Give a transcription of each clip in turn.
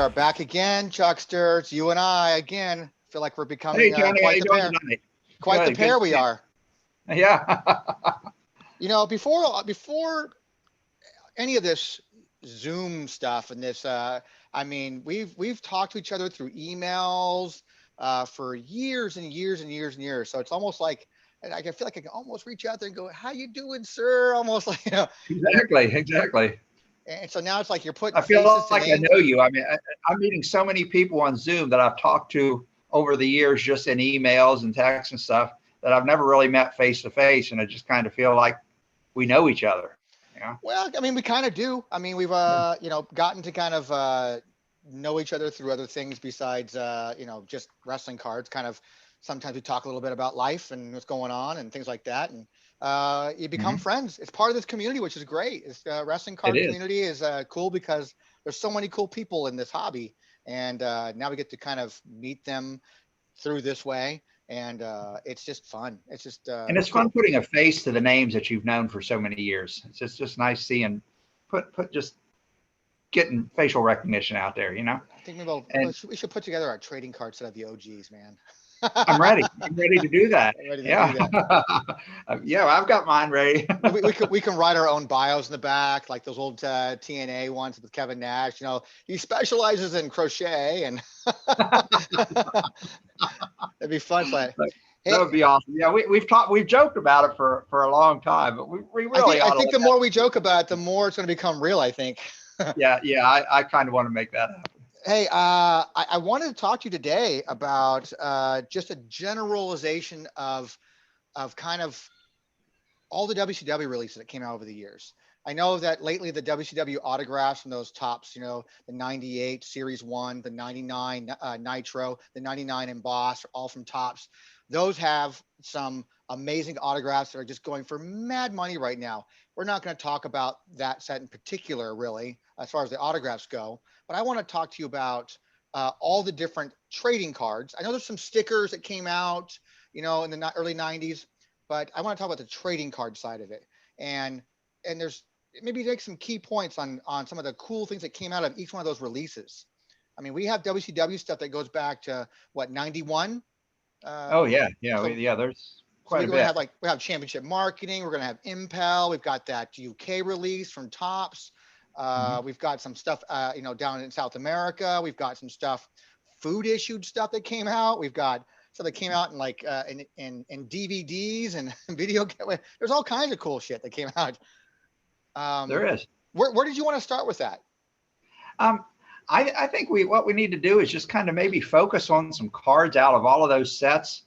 are back again, Chuckster. It's you and I again. Feel like we're becoming Hey, Johnny, how quite you the doing pair. tonight? Quite the Good, good pair to we see are. you. Yeah. You know, before any of this Zoom stuff and this, I mean, we've talked to each other through emails for years and years and years and years. So it's almost like I can feel like I can almost reach out there and go, "How you doing, sir?" Almost like Exactly. And so now it's like you're putting I feel faces to like I names. know you. I mean, I'm meeting so many people on Zoom that I've talked to over the years, just in emails and texts and stuff, that I've never really met face to face, and I just kind of feel like we know each other. Yeah. Well, I mean, we kind of do. I mean, we've you know, gotten to kind of know each other through other things besides you know, just wrestling cards. Kind of sometimes we talk a little bit about life and what's going on and things like that, and you become Hmm. friends. It's part of this community, which is great. This wrestling It card is. community is cool because there's so many cool people in this hobby, and now we get to kind of meet them through this way, and it's just fun. It's just And it's it's fun cool. putting a face to the names that you've known for so many years. It's just nice seeing put just getting facial recognition out there, you know? I think maybe And we should put together our trading card set of the OGs, man. I'm ready. I'm ready to do that. Ready to do Yeah. that. Yeah, I've got mine ready. We can write our own bios in the back, like those old TNA ones with Kevin Nash. You know, he specializes in crochet, and it'd be fun. It's like, That hey, would be awesome. Yeah, we've joked about it for a long time, but we really I ought to think let the that. more we joke about it, the more it's going to become real. I think. Yeah, I kind of want to make that happen. Hey, I wanted to talk to you today about just a generalization of kind of all the WCW releases that came out over the years. I know that lately the WCW autographs from those tops, you know, the 98 Series 1, the 99 Nitro, the 99 Emboss, all from tops. Those have some amazing autographs that are just going for mad money right now. We're not going to talk about that set in particular, really, as far as the autographs go, but I want to talk to you about all the different trading cards. I know there's some stickers that came out, you know, in the early 90s, but I want to talk about the trading card side of it. And there's maybe make some key points on some of the cool things that came out of each one of those releases. I mean, we have WCW stuff that goes back to what, 91. Oh Uh, yeah. so There's so quite we're a going to bit. have like we have championship marketing. We're going to have Impel. We've got that UK release from Tops. Hmm. We've got some stuff, you know, down in South America. We've got some stuff, food issued stuff that came out. We've got stuff that came out in like in DVDs and video. There's all kinds of cool shit that came out. There Um, is. where did you want to start with that? Um, I think what we need to do is just kind of maybe focus on some cards out of all of those sets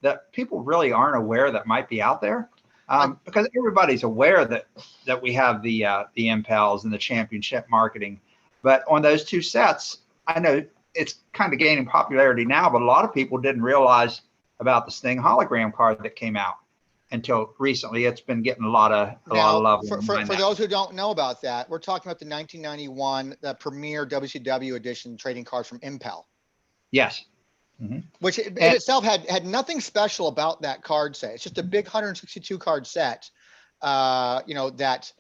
that people really aren't aware that might be out there. I, Because everybody's aware that we have the impels and the championship marketing, but on those two sets, I know it's kind of gaining popularity now, but a lot of people didn't realize about the Sting hologram card that came out until recently. It's been getting a lot of Now, love for online now. those who don't know about that, we're talking about the 1991, the premier WCW edition trading cards from Impel, Yes. Hmm. which in And itself had nothing special about that card set. It's just a big 162 card set, you know, that,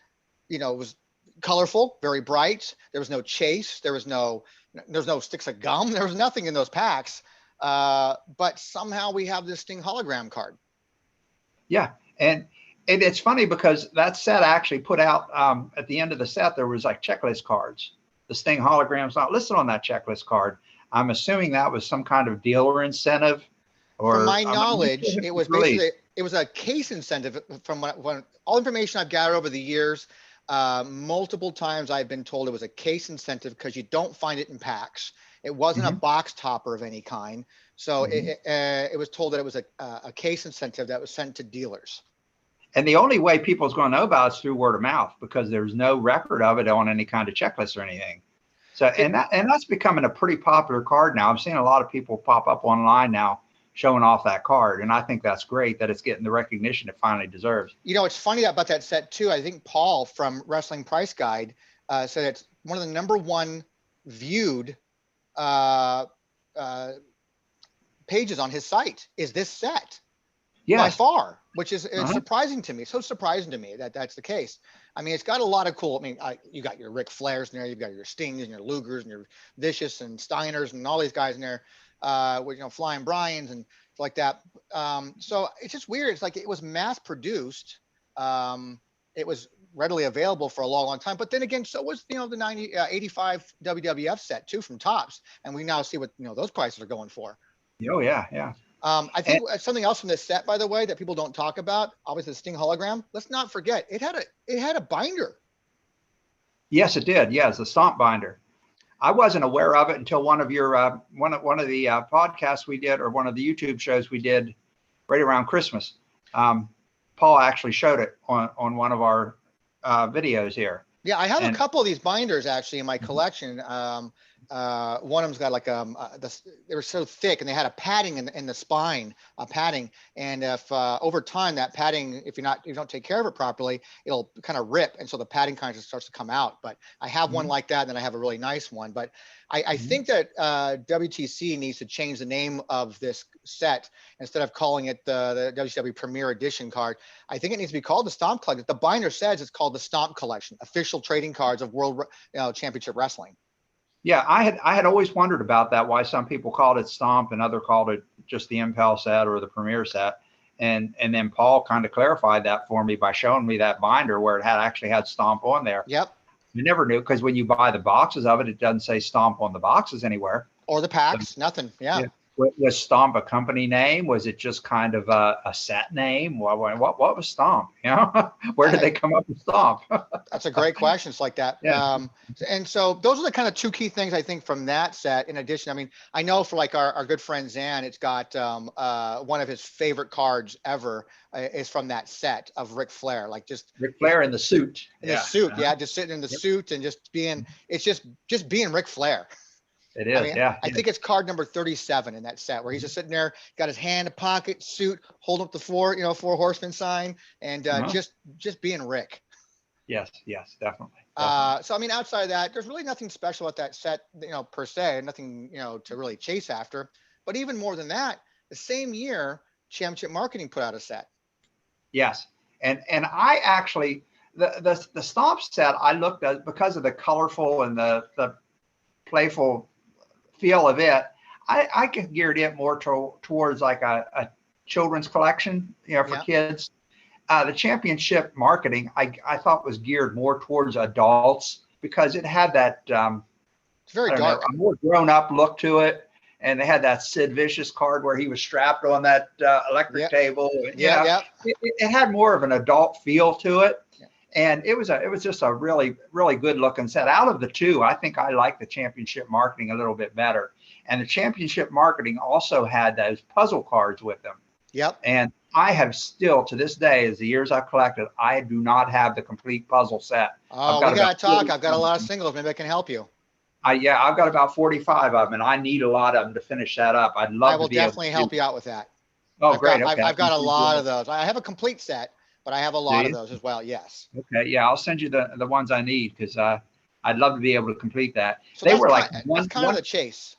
you know, was colorful, very bright. There was no chase. There's no sticks of gum. There was nothing in those packs. But somehow we have this Sting hologram card. yeah, and it's funny because that set actually put out at the end of the set there was like checklist cards. The Sting hologram's not listed on that checklist card. I'm assuming that was some kind of dealer incentive, From or my I'm not sure knowledge, if it it was was basically released. it was a case incentive from when all information I've gathered over the years. Multiple times I've been told it was a case incentive because you don't find it in packs. It wasn't a Hmm. box topper of any kind. So Hmm. it was told that it was a case incentive that was sent to dealers. And the only way people's going to know about it is through word of mouth because there's no record of it on any kind of checklist or anything. So It, and that's becoming a pretty popular card now. I'm seeing a lot of people pop up online now showing off that card, and I think that's great that it's getting the recognition it finally deserves. you know, it's funny about that set too. I think Paul from Wrestling Price Guide said it's one of the number one viewed uh, uh, pages on his site is this set. by Yes. far, which is it's Uh-huh. surprising to me. It's so surprising to me that that's the case. I mean, it's got a lot of cool. I mean, you got your Ric Flairs in there, you've got your Stings and your Lugers and your Vicious and Steiners and all these guys in there, with Flying Bryans and stuff like that. So it's just weird. It's like it was mass produced. It was readily available for a long, long time. But then again, so was the 85 WWF set too from Tops, and we now see what those prices are going for. Oh yeah, yeah. I And think something else from this set, by the way, that people don't talk about, obviously the Sting hologram. Let's not forget it had a binder. yes, it did. Yes, the stomp binder. I wasn't aware of it until one of your one of the podcasts we did, or one of the YouTube shows we did right around Christmas. Paul actually showed it on one of our videos here. Yeah, I have a And couple of these binders actually in my collection. One of them's got like they were so thick and they had a padding in the spine, a padding. And if over time that padding, if you don't take care of it properly, it'll kind of rip, and so the padding kind of starts to come out. But I have one like that, and then I have a really nice one. But I think that WTC needs to change the name of this set. Instead of calling it the WCW Premier Edition card, I think it needs to be called the Stomp Collection. The binder says it's called the Stomp Collection, official trading cards of World Championship Wrestling. yeah, I had always wondered about that, why some people called it Stomp and other called it just the Impel set or the Premier set. And then Paul kind of clarified that for me by showing me that binder where it actually had Stomp on there. Yep. You never knew, because when you buy the boxes of it, it doesn't say Stomp on the boxes anywhere. Or the packs, So, nothing. Yeah. yeah. Was Stomp a company name? Was it just kind of a set name? What was Stomp? Where did they come up with Stomp? That's a great question. It's like that. Yeah. And so those are the kind of two key things I think from that set. In addition, I mean, I know for like our good friend Zan, it's got one of his favorite cards ever is from that set of Ric Flair, like just Ric Flair in the suit. in the suit. Yeah, just sitting in the suit and just being, it's just being Ric Flair. It is. I mean, I think it's card number 37 in that set, where he's just sitting there, got his hand in a pocket, suit, holding up the four horseman sign, and just being Rick. Yes, definitely. So I mean, outside of that, there's really nothing special about that set, per se, nothing, to really chase after. But even more than that, the same year, Championship Marketing put out a set. Yes, and I actually the Stomp set I looked at because of the colorful and the playful feel of it. I geared it more towards like a children's collection, for kids. The Championship Marketing I thought was geared more towards adults, because it had that it's very dark, a more grown up look to it, and they had that Sid Vicious card where he was strapped on that electric table. It had more of an adult feel to it. And it was just a really, really good looking set. Out of the two, I think I like the Championship Marketing a little bit better. And the Championship Marketing also had those puzzle cards with them. Yep. And I have still, to this day, as the years I've collected, I do not have the complete puzzle set. Oh, we gotta talk. I've got a lot of singles. Maybe I can help you. I've got about 45 of them, and I need a lot of them to finish that up. I'd love to. I will definitely help you out with that. Oh, great. Okay. I've got a lot of those. I have a complete set, but I have a lot of those as well. Yes. Okay. Yeah, I'll send you the ones I need, because I'd love to be able to complete that. So they were like that's kind of the chase.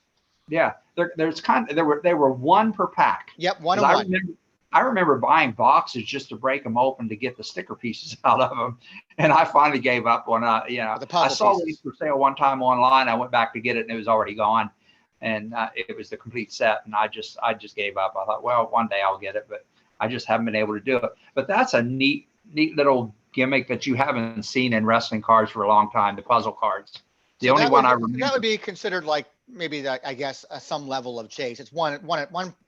Yeah, they were one per pack. Yep, one and one. I remember buying boxes just to break them open to get the sticker pieces out of them, and I finally gave up on I saw these for sale one time online. I went back to get it, and it was already gone, and it was the complete set, and I just gave up. I thought, well, one day I'll get it, but I just haven't been able to do it. But that's a neat little gimmick that you haven't seen in wrestling cards for a long time. The puzzle cards. The only one I remember. That would be considered like maybe I guess some level of chase. It's one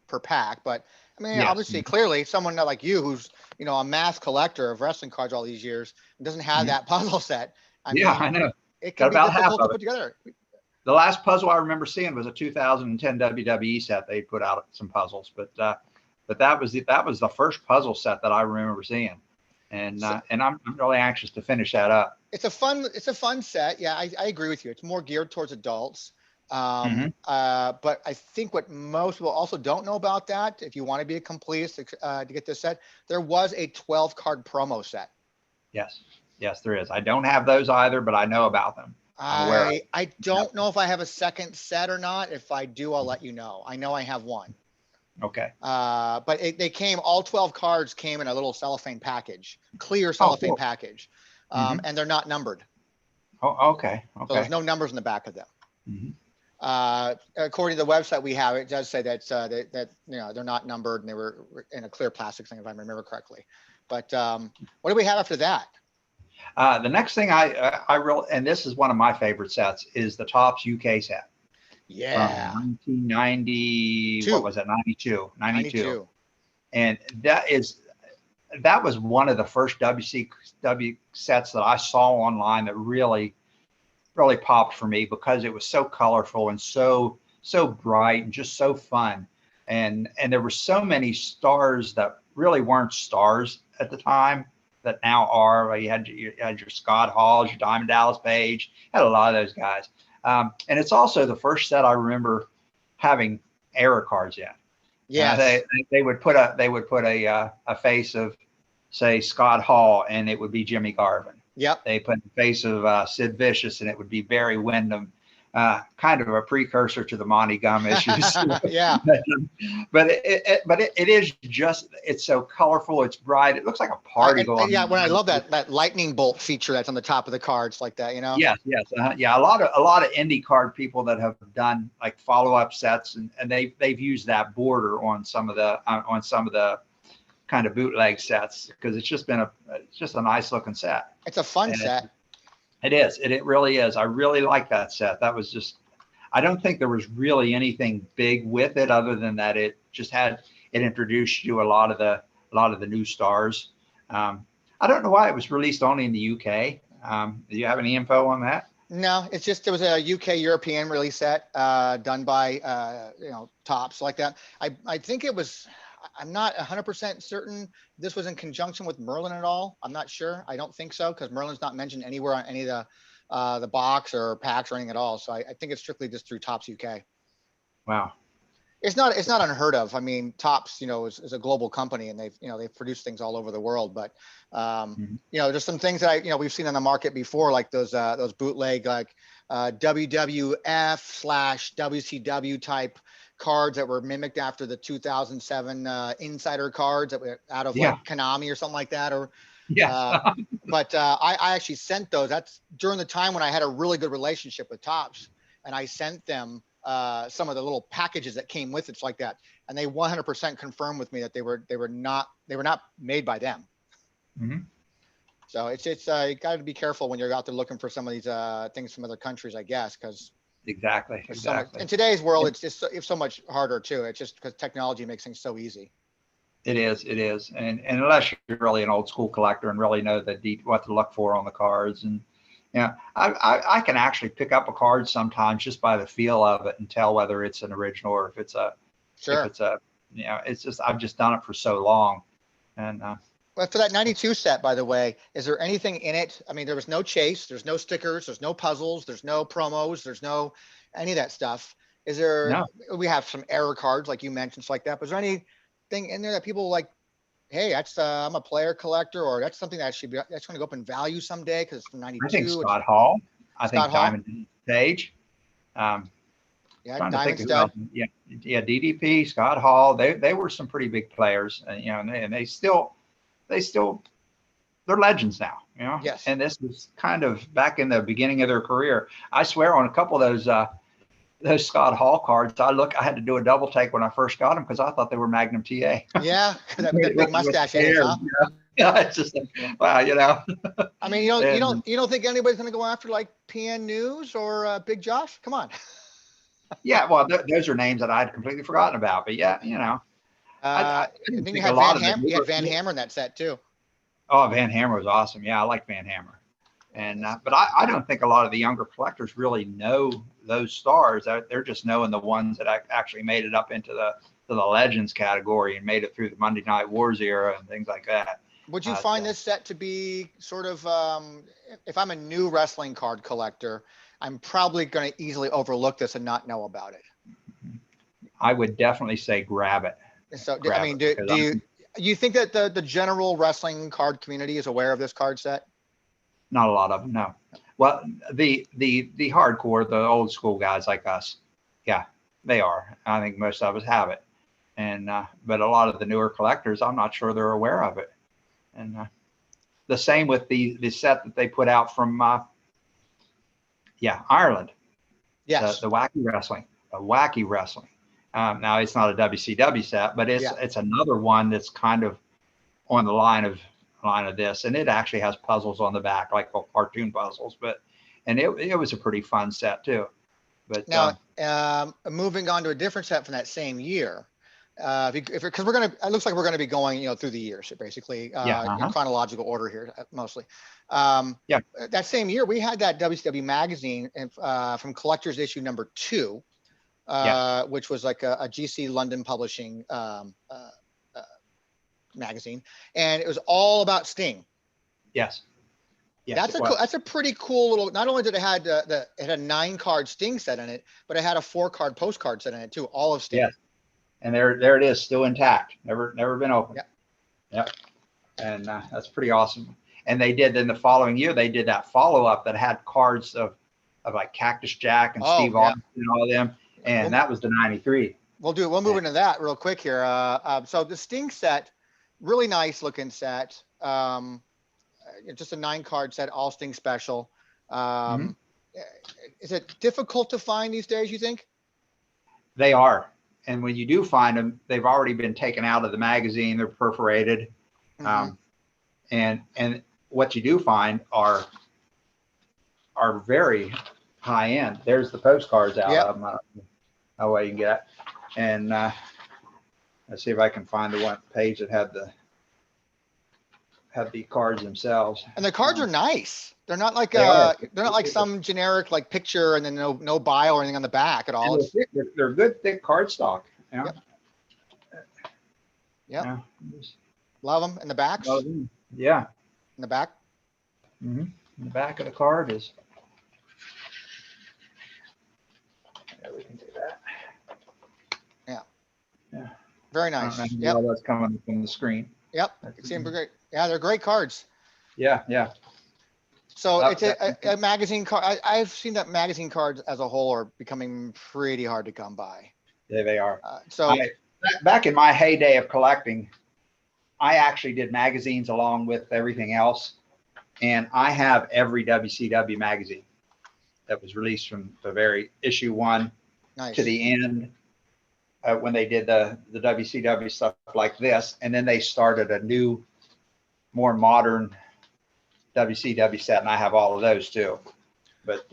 per pack, but I mean, obviously, clearly, someone like you, who's a mass collector of wrestling cards all these years, doesn't have that puzzle set. I know. It can be difficult to put together. The last puzzle I remember seeing was a 2010 WWE set. They put out some puzzles, but that was the first puzzle set that I remember seeing, and I'm really anxious to finish that up. It's a fun set. Yeah, I agree with you. It's more geared towards adults. But I think what most people also don't know about that, if you want to be a completist to get this set, there was a 12 card promo set. Yes, there is. I don't have those either, but I know about them. I don't know if I have a second set or not. If I do, I'll let you know. I know I have one. Okay. But they came, all 12 cards came in a little cellophane package, clear Oh, cellophane cool. package. Hmm. And they're not numbered. Oh, okay. So there's Okay. no numbers in the back of them. Hmm. According to the website we have, it does say that, that they're not numbered and they were in a clear plastic thing, if I remember correctly. But what do we have after that? The next thing I really, and this is one of my favorite sets, is the Topps UK set from Yeah. 1990. What was it? 92. 92. 92. And that was one of the first WCW sets that I saw online that really popped for me, because it was so colorful and so bright and just so fun. And there were so many stars that really weren't stars at the time that now are. You had your Scott Halls, your Diamond Dallas Page, had a lot of those guys. And it's also the first set I remember having error cards in. Yes. They would put a face of, say, Scott Hall, and it would be Jimmy Garvin. Yep. They put the face of Sid Vicious, and it would be Barry Windham, kind of a precursor to the Monty Gum issues. Yeah. but it is just, it's so colorful, it's bright, it looks like a party going Yeah, on. when I love that lightning bolt feature that's on the top of the cards like that, Yes, yeah. A lot of indie card people that have done like follow-up sets, and they've used that border on some of the kind of bootleg sets, because it's just a nice looking set. It's a fun set. It is. It really is. I really like that set. That was just, I don't think there was really anything big with it other than that it introduced you a lot of the new stars. I don't know why it was released only in the UK. Do you have any info on that? No, it's just, it was a UK European release set done by Topps like that. I think it was, I'm not 100% certain this was in conjunction with Merlin at all. I'm not sure. I don't think so, because Merlin's not mentioned anywhere on any of the box or packs or anything at all. So I think it's strictly just through Topps UK. Wow. It's not unheard of. I mean, Topps, is a global company, and they've produced things all over the world. But there's some things that we've seen on the market before, like those bootleg, like WWF/WCW type cards that were mimicked after the 2007 insider cards that were out of like Konami or something like that. Or but I actually sent those. That's during the time when I had a really good relationship with Topps, and I sent them some of the little packages that came with it like that, and they 100% confirmed with me that they were not made by them. Mm-hmm. So it's you got to be careful when you're out there looking for some of these things from other countries, I guess, because exactly. in today's world it's so much harder too. It's just because technology makes things so easy. It is, and unless you're really an old school collector and really know what to look for on the cards, and I can actually pick up a card sometimes just by the feel of it and tell whether it's an original or if it's a it's just, I've just done it for so long. And well, for that 92 set, by the way, is there anything in it? I mean, there was no chase, there's no stickers, there's no puzzles, there's no promos, there's no any of that stuff. Is there? No. We have some error cards like you mentioned, like that, but is there anything in there that people like, hey, that's I'm a player collector, or that's something that's going to go up in value someday because it's from 92? I think Scott Hall. I think Diamond Page. Diamond Stud. DDP, Scott Hall. They were some pretty big players, and they still they're legends now. Yes. And this was kind of back in the beginning of their career. I swear on a couple of those Scott Hall cards, I had to do a double take when I first got them because I thought they were Magnum TA. Yeah, that big mustache. Huh? Yeah, it's just like, wow, I mean, you don't think anybody's going to go after like PN News or Big Josh? Come on. Yeah, well, those are names that I'd completely forgotten about. But I think you had Van Hammer in that set too. Oh, Van Hammer was awesome. Yeah, I like Van Hammer. And but I don't think a lot of the younger collectors really know those stars. They're just knowing the ones that actually made it up into the legends category and made it through the Monday Night Wars era and things like that. Would you find this set to be sort of, if I'm a new wrestling card collector, I'm probably going to easily overlook this and not know about it? I would definitely say grab it. So, do you think that the general wrestling card community is aware of this card set? Not a lot of them, no. Well, the hardcore, the old school guys like us, yeah, they are. I think most of us have it. And but a lot of the newer collectors, I'm not sure they're aware of it. And the same with the set that they put out from Ireland. Yes. The wacky wrestling. Now it's not a WCW set, but it's another one that's kind of on the line of this, and it actually has puzzles on the back, like cartoon puzzles. And it was a pretty fun set too. But now, moving on to a different set from that same year, because it looks like we're gonna be going, through the years, basically, in chronological order here, mostly. That same year, we had that WCW magazine from Collector's Issue number 2, which was like a GC London Publishing magazine, and it was all about Sting. Yes. That's a pretty cool little. Not only did it had it had a 9-card Sting set in it, but it had a 4-card postcard set in it too, all of Sting. Yes. And there it is, still intact, never been opened. Yep. And that's pretty awesome. And they did, then the following year, they did that follow-up that had cards of like Cactus Jack and Steve Austin and all of them. And that was the 93. We'll move into that real quick here. So the Sting set, really nice looking set. Just a 9-card set, all Sting special. Is it difficult to find these days, you think? They are. And when you do find them, they've already been taken out of the magazine. They're perforated. And what you do find are very high end. There's the postcards out of them. I don't know how well you can get. And let's see if I can find the one page that had the cards themselves. And the cards are nice. They're not like some generic like picture and then no bio or anything on the back at all. They're good thick cardstock. Love them. And the backs. Yeah. In the back. The back of the card is. Yeah, we can do that. Yeah. Very nice. All that's coming from the screen. Yep. It seems great. Yeah, they're great cards. Yeah. So it's a magazine card. I've seen that magazine cards as a whole are becoming pretty hard to come by. Yeah, they are. So back in my heyday of collecting, I actually did magazines along with everything else. And I have every WCW magazine that was released from the very issue 1 to the end. When they did the WCW stuff like this, and then they started a new, more modern WCW set, and I have all of those too. But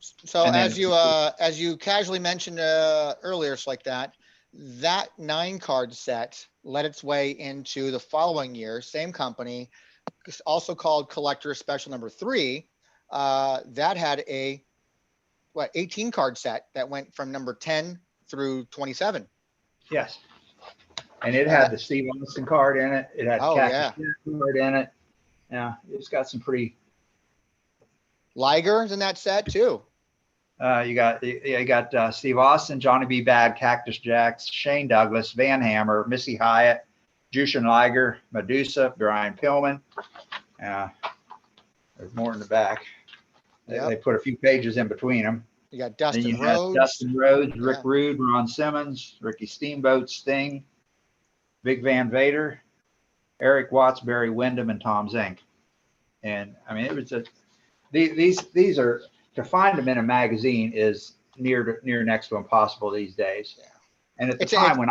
so as you casually mentioned earlier, it's like that 9-card set led its way into the following year, same company, also called Collector Special number 3. That had a 18-card set that went from number 10 through 27. Yes. And it had the Steve Austin card in it. It had Cactus card in it. Yeah, it's got some pretty. Liger's in that set too. You got Steve Austin, Johnny B. Bad, Cactus Jack, Shane Douglas, Van Hammer, Missy Hyatt, Jushin Liger, Medusa, Brian Pillman. There's more in the back. They put a few pages in between them. You got Dustin Rhodes. Rick Rude, Ron Simmons, Ricky Steamboat, Sting, Big Van Vader, Eric Watts, Barry Windham, and Tom Zink. And I mean, it was these are, to find them in a magazine is near next to impossible these days. Yeah. And at the time when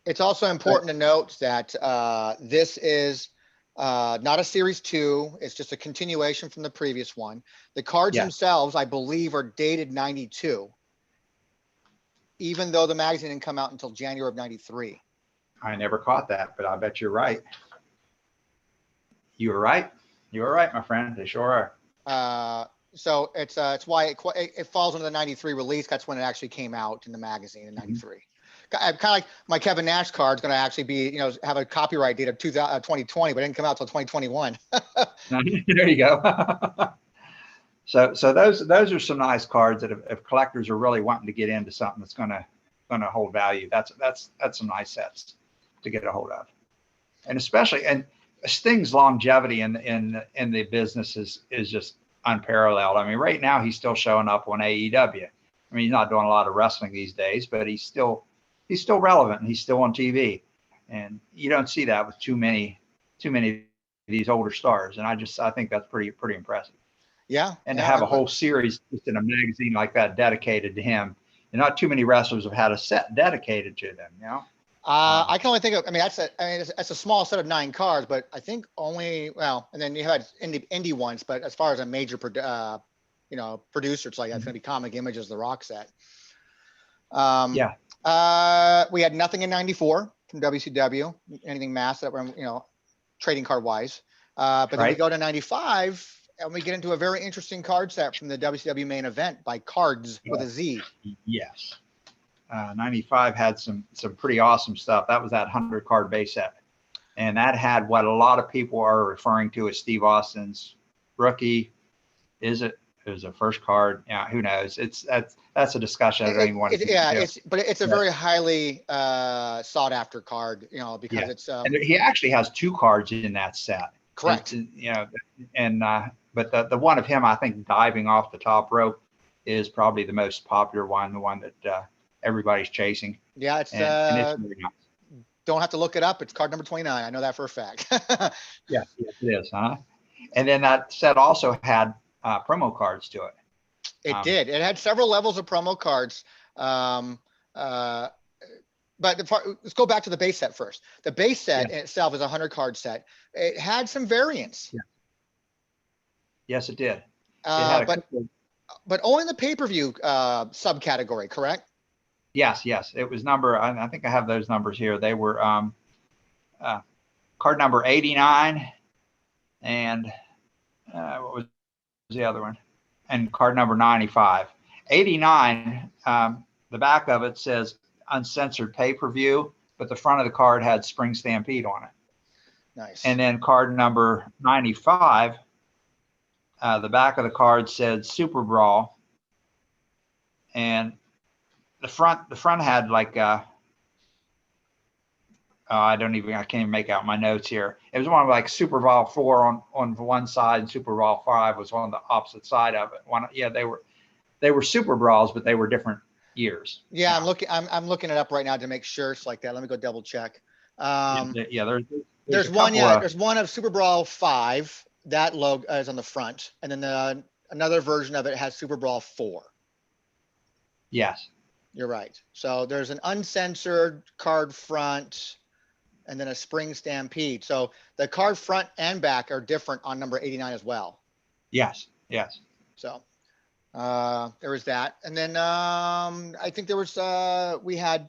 it's also important to note that this is not a series 2. It's just a continuation from the previous one. The cards themselves, I believe, are dated 92, even though the magazine didn't come out until January of 93. I never caught that, but I bet you're right. You were right. You were right, my friend. They sure are. So it's why it falls under the 93 release. That's when it actually came out in the magazine in 93. Kind of like my Kevin Nash card is going to actually be, have a copyright date of 2020, but it didn't come out till 2021. There you go. So those are some nice cards that if collectors are really wanting to get into something that's going to hold value, that's some nice sets to get a hold of. And especially, and Sting's longevity in the business is just unparalleled. I mean, right now he's still showing up on AEW. I mean, he's not doing a lot of wrestling these days, but he's still he's still relevant and he's still on TV. And you don't see that with too many of these older stars. And I think that's pretty impressive. Yeah. And to have a whole series just in a magazine like that dedicated to him, and not too many wrestlers have had a set dedicated to them, you know? I can only think of, that's a small set of 9 cards, but I think and then you had indie ones, but as far as a major, producer, it's like, that's going to be Comic Images, the Rock set. We had nothing in 94 from WCW, anything massive, trading card wise. But then we go to 95 and we get into a very interesting card set from the WCW main event by Cards with a Z. Yes. 95 had some pretty awesome stuff. That was that 100 card base set. And that had what a lot of people are referring to as Steve Austin's rookie. Is it? It was a first card. Yeah, who knows? That's a discussion I don't even want to it's a very highly sought after card, because it's and he actually has 2 cards in that set. Correct. But the one of him, I think, diving off the top rope is probably the most popular one, the one that everybody's chasing. Yeah, it's really nice. Don't have to look it up. It's card number 29. I know that for a fact. Yes, it is. And then that set also had promo cards to it. It did. It had several levels of promo cards. But let's go back to the base set first. The base set in itself is a 100 card set. It had some variants. Yeah. Yes, it did. But only the pay-per-view subcategory, correct? Yes. It was I think I have those numbers here. They were card number 89 and what was the other one? And card number 95. 89, the back of it says uncensored pay-per-view, but the front of the card had Spring Stampede on it. Nice. And then card number 95, the back of the card said Super Brawl, and the front had like I can't even make out my notes here. It was one of like Super Brawl 4 on one side, and Super Brawl 5 was on the opposite side of it. They were Super Brawls, but they were different years. Yeah, I'm looking it up right now to make sure it's like that. Let me go double check. There's one of Super Brawl 5. That logo is on the front, and then another version of it has Super Brawl 4. Yes, you're right. So there's an uncensored card front, and then a Spring Stampede. So the card front and back are different on number 89 as well. Yes. So there was that, and then I think there was we had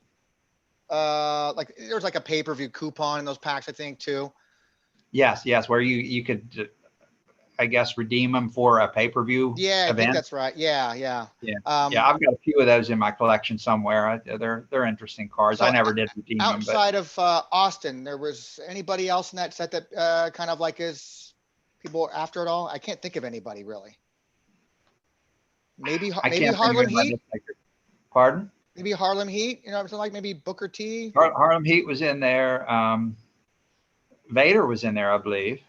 there was like a pay-per-view coupon in those packs, I think, too. Yes, where you could, I guess, redeem them for a pay-per-view event. I think that's right. Yeah. I've got a few of those in my collection somewhere. They're interesting cards. So I never did redeem them. Outside of Austin, there was anybody else in that set that kind of like is people after it all? I can't think of anybody really. Maybe Harlem Heat. Pardon? Maybe Harlem Heat. Something like maybe Booker T. Harlem Heat was in there. Vader was in there, I believe.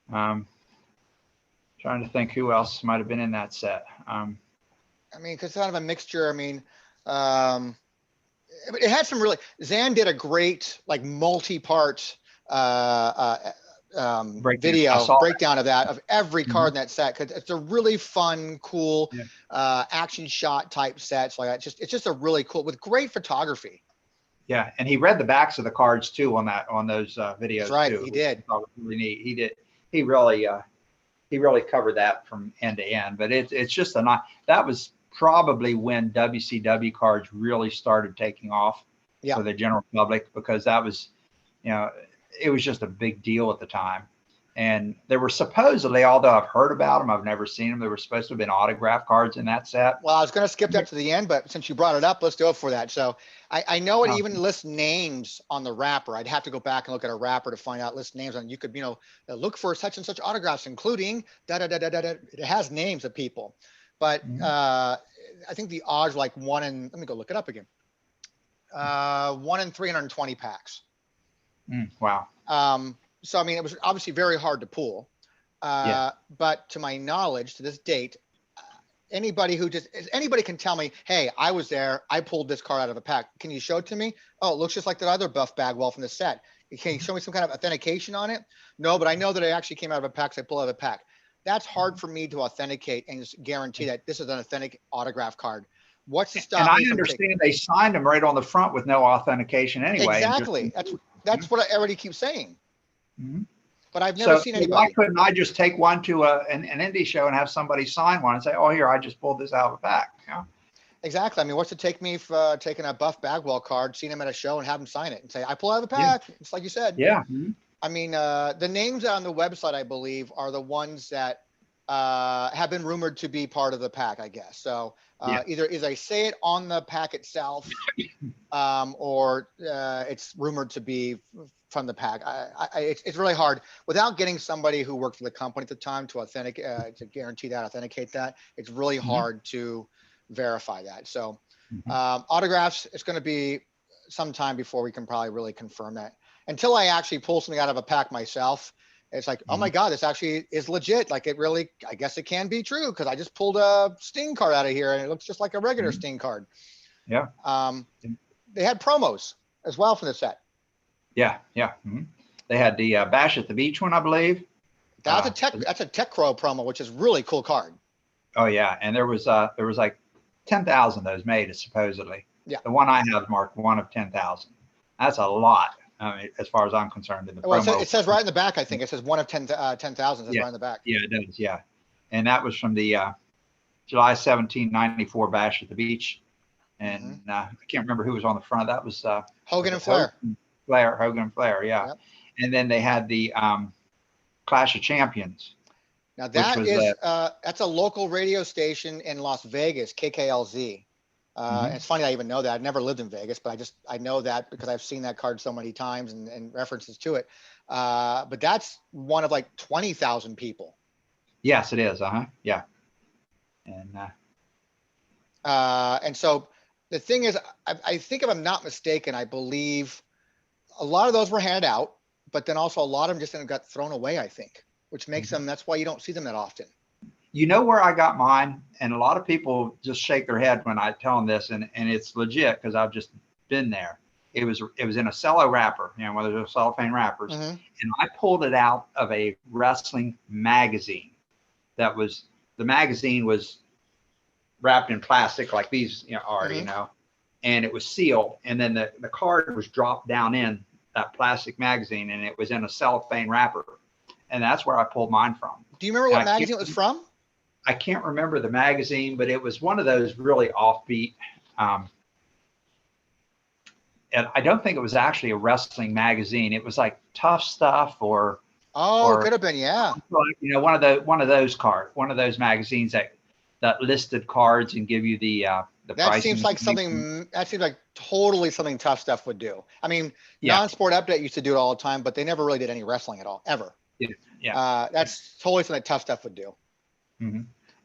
Trying to think who else might have been in that set. Because kind of a mixture. it had some really. Zan did a great like multi-part breakdown of that, of every card in that set, because it's a really fun, cool action shot type sets like that. It's just a really cool with great photography. Yeah, and he read the backs of the cards too on those videos. That's right, too, he did. Really neat. He really covered that from end to end. But it's just that was probably when WCW cards really started taking off for the general public, because that was, it was just a big deal at the time. And there were supposedly, although I've heard about them, I've never seen them, there were supposed to have been autograph cards in that set. Well, I was going to skip that to the end, but since you brought it up, let's do it for that. So I know it even lists names on the wrapper. I'd have to go back and look at a wrapper to find out list names on. You could, look for such and such autographs, including It has names of people, but I think the odds like let me go look it up again. 1 in 320 packs. Wow. So, it was obviously very hard to pull, but to my knowledge, to this date, anybody who just anybody can tell me, hey, I was there, I pulled this card out of a pack. Can you show it to me? Oh, it looks just like that other Buff Bagwell from the set. Can you show me some kind of authentication on it? No, but I know that it actually came out of a pack, so I pull out of a pack. That's hard for me to authenticate and just guarantee that this is an authentic autograph card. What's to And stop I me from taking? understand they signed them right on the front with no authentication anyway. Exactly. That's what I already keep saying. Mhm. But I've never seen Why anybody. couldn't I just take one to an indie show and have somebody sign one and say, "Oh, here, I just pulled this out of a pack." Yeah. Exactly. I mean, what's it take me for taking a Buff Bagwell card, seeing him at a show, and have him sign it and say, I pull out of the Yeah. pack. It's like you said. Yeah. I mean, the names on the website, I believe, are the ones that have been rumored to be part of the pack, I guess. So Yeah. either they say it on the pack itself, or it's rumored to be from the pack. It's really hard without getting somebody who worked for the company at the time to guarantee that, authenticate that. It's really hard to verify that. So autographs, it's going to be some time before we can probably really confirm that. Until I actually pull something out of a pack myself, it's like, oh my God, this actually is legit. Like it really, I guess it can be true because I just pulled a Sting card out of here and it looks just like a regular Sting card. Yeah. They had promos as well for the set. Yeah. Yeah. They had the Bash at the Beach one, I believe. That's a Tech Crow promo, which is really cool card. Oh yeah, and there was like 10,000 of those made supposedly. Yeah. The one I have marked one of 10,000. That's a lot. I mean, as far as I'm concerned, in the promo. It says right in the back. I think it says one of 10,000. Yeah. Right in the back. Yeah, it does. Yeah, and that was from the July 17, 94 Bash at the Beach, and I can't remember who was on the front of that. Was Hogan and Flair. Hogan and Flair. Yeah, yep. And then they had the Clash of Champions. Now that is that's a local radio station in Las Vegas, KKLZ. It's funny I even know that. I've never lived in Vegas, but I know that because I've seen that card so many times and references to it. But that's one of like 20,000 people. Yes, it is. Yeah. And so the thing is, I think if I'm not mistaken, I believe a lot of those were handed out, but then also a lot of them just got thrown away, I think, which makes them, that's why you don't see them that often. You know where I got mine? And a lot of people just shake their head when I tell them this, and it's legit because I've just been there. It was in a cello wrapper, one of those cellophane wrappers, and I pulled it out of a wrestling magazine. The magazine was wrapped in plastic like these are, and it was sealed, and then the card was dropped down in that plastic magazine, and it was in a cellophane wrapper, and that's where I pulled mine from. Do you remember what magazine it was from? I can't remember the magazine, but it was one of those really offbeat. And I don't think it was actually a wrestling magazine. It was like Tough Stuff or it could have been, yeah. One of those magazines that listed cards and give you the that seems like something. That seems like totally something Tough Stuff would do. I mean, Non-Sport Update used to do it all the time, but they never really did any wrestling at all, ever. Yeah. That's totally something Tough Stuff would do.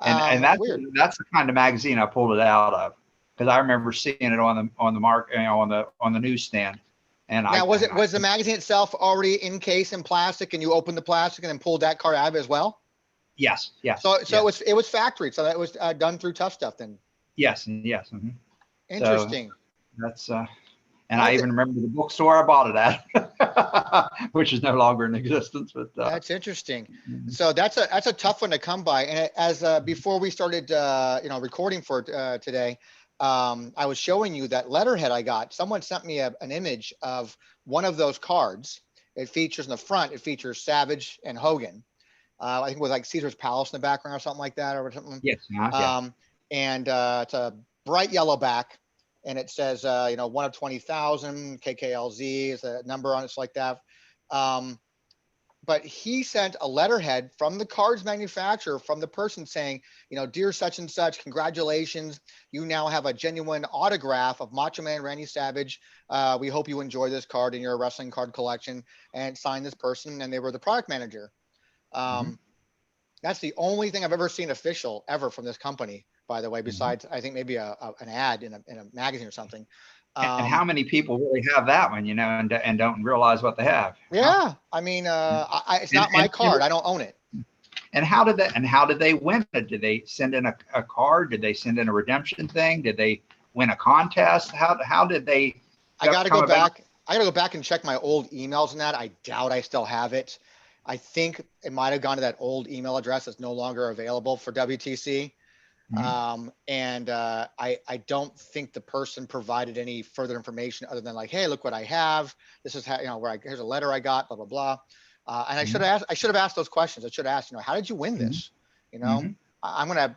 And that's the kind of magazine I pulled it out of because I remember seeing it on the newsstand. And now, was the magazine itself already in case in plastic, and you opened the plastic and then pulled that card out of it as well? Yes. So it was factory, so that was done through Tough Stuff then. Yes. Interesting. So that's and I even remember the bookstore I bought it at, which is no longer in existence. But that's interesting. So that's a tough one to come by. And as before we started, recording for today, I was showing you that letterhead I got. Someone sent me an image of one of those cards. It features in the front. It features Savage and Hogan. I think it was like Caesar's Palace in the background or something like that, or something. Yes. And it's a bright yellow back. And it says, one of 20,000, KKLZ is a number on it, like that. But he sent a letterhead from the cards manufacturer, from the person saying, dear such and such, congratulations. You now have a genuine autograph of Macho Man Randy Savage. We hope you enjoy this card in your wrestling card collection, and sign this person. And they were the product manager. That's the only thing I've ever seen official ever from this company, by the way, besides I think maybe an ad in a magazine or something. And how many people really have that one, and don't realize what they have? Yeah. I mean, it's not my card. I don't own it. And how did they win it? Did they send in a card? Did they send in a redemption thing? Did they win a contest? How did they I got to come go about? back. I got to go back and check my old emails on that. I doubt I still have it. I think it might have gone to that old email address that's no longer available for WTC. I don't think the person provided any further information other than like, hey, look what I have. This is how, here's a letter I got, blah, blah, blah. And I should have asked those questions. I should have asked, how did you win this? I'm going to,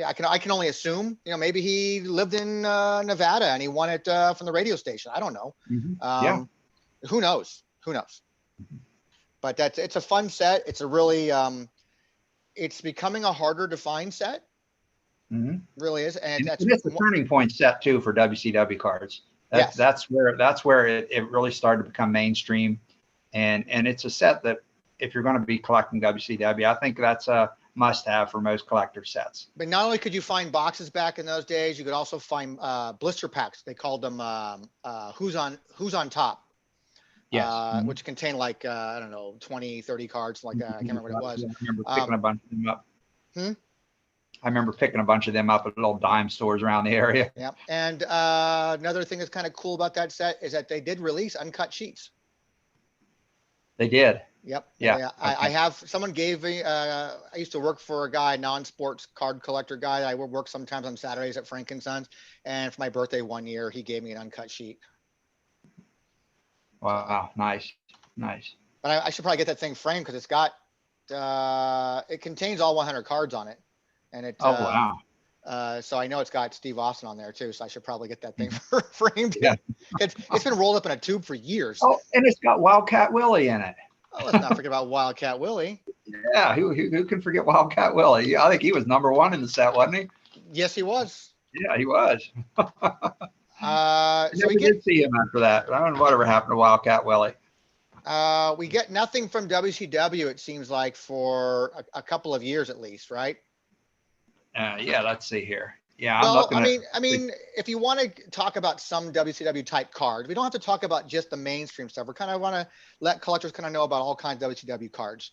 I can only assume, maybe he lived in Nevada and he won it from the radio station. I don't know. Yeah. Who knows? But it's a fun set. It's a really, it's becoming a harder to find set. Really is. And it's a turning point set too for WCW cards. That's where it really started to become mainstream. And it's a set that if you're going to be collecting WCW, I think that's a must have for most collector sets. But not only could you find boxes back in those days, you could also find blister packs. They called them who's on top. Yes. Which contained like, I don't know, 20, 30 cards like that. I can't remember what it was. I remember picking a bunch of them up. Hmm? I remember picking a bunch of them up at little dime stores around the area. Yeah. And another thing that's kind of cool about that set is that they did release uncut sheets. They did. Yep. Yeah. Okay. I have, someone gave me, I used to work for a guy, non-sports card collector guy. I would work sometimes on Saturdays at Frank & Sons. And for my birthday one year, he gave me an uncut sheet. Wow. Nice. But I should probably get that thing framed because it's got, it contains all 100 cards on it. And it, wow. So I know it's got Steve Austin on there too. So I should probably get that thing framed. Yeah. It's been rolled up in a tube for years. Oh, and it's got Wildcat Willie in it. Oh, let's not forget about Wildcat Willie. Yeah, who can forget Wildcat Willie? I think he was #1 in the set, wasn't he? Yes, he was. Yeah, he was. So we did see him after that. I don't know whatever happened to Wildcat Willie. We get nothing from WCW, it seems like, for a couple of years at least, right? Yeah, let's see here. Yeah, well, I mean, if you want to talk about some WCW type cards, we don't have to talk about just the mainstream stuff. We kind of want to let collectors kind of know about all kinds of WCW cards.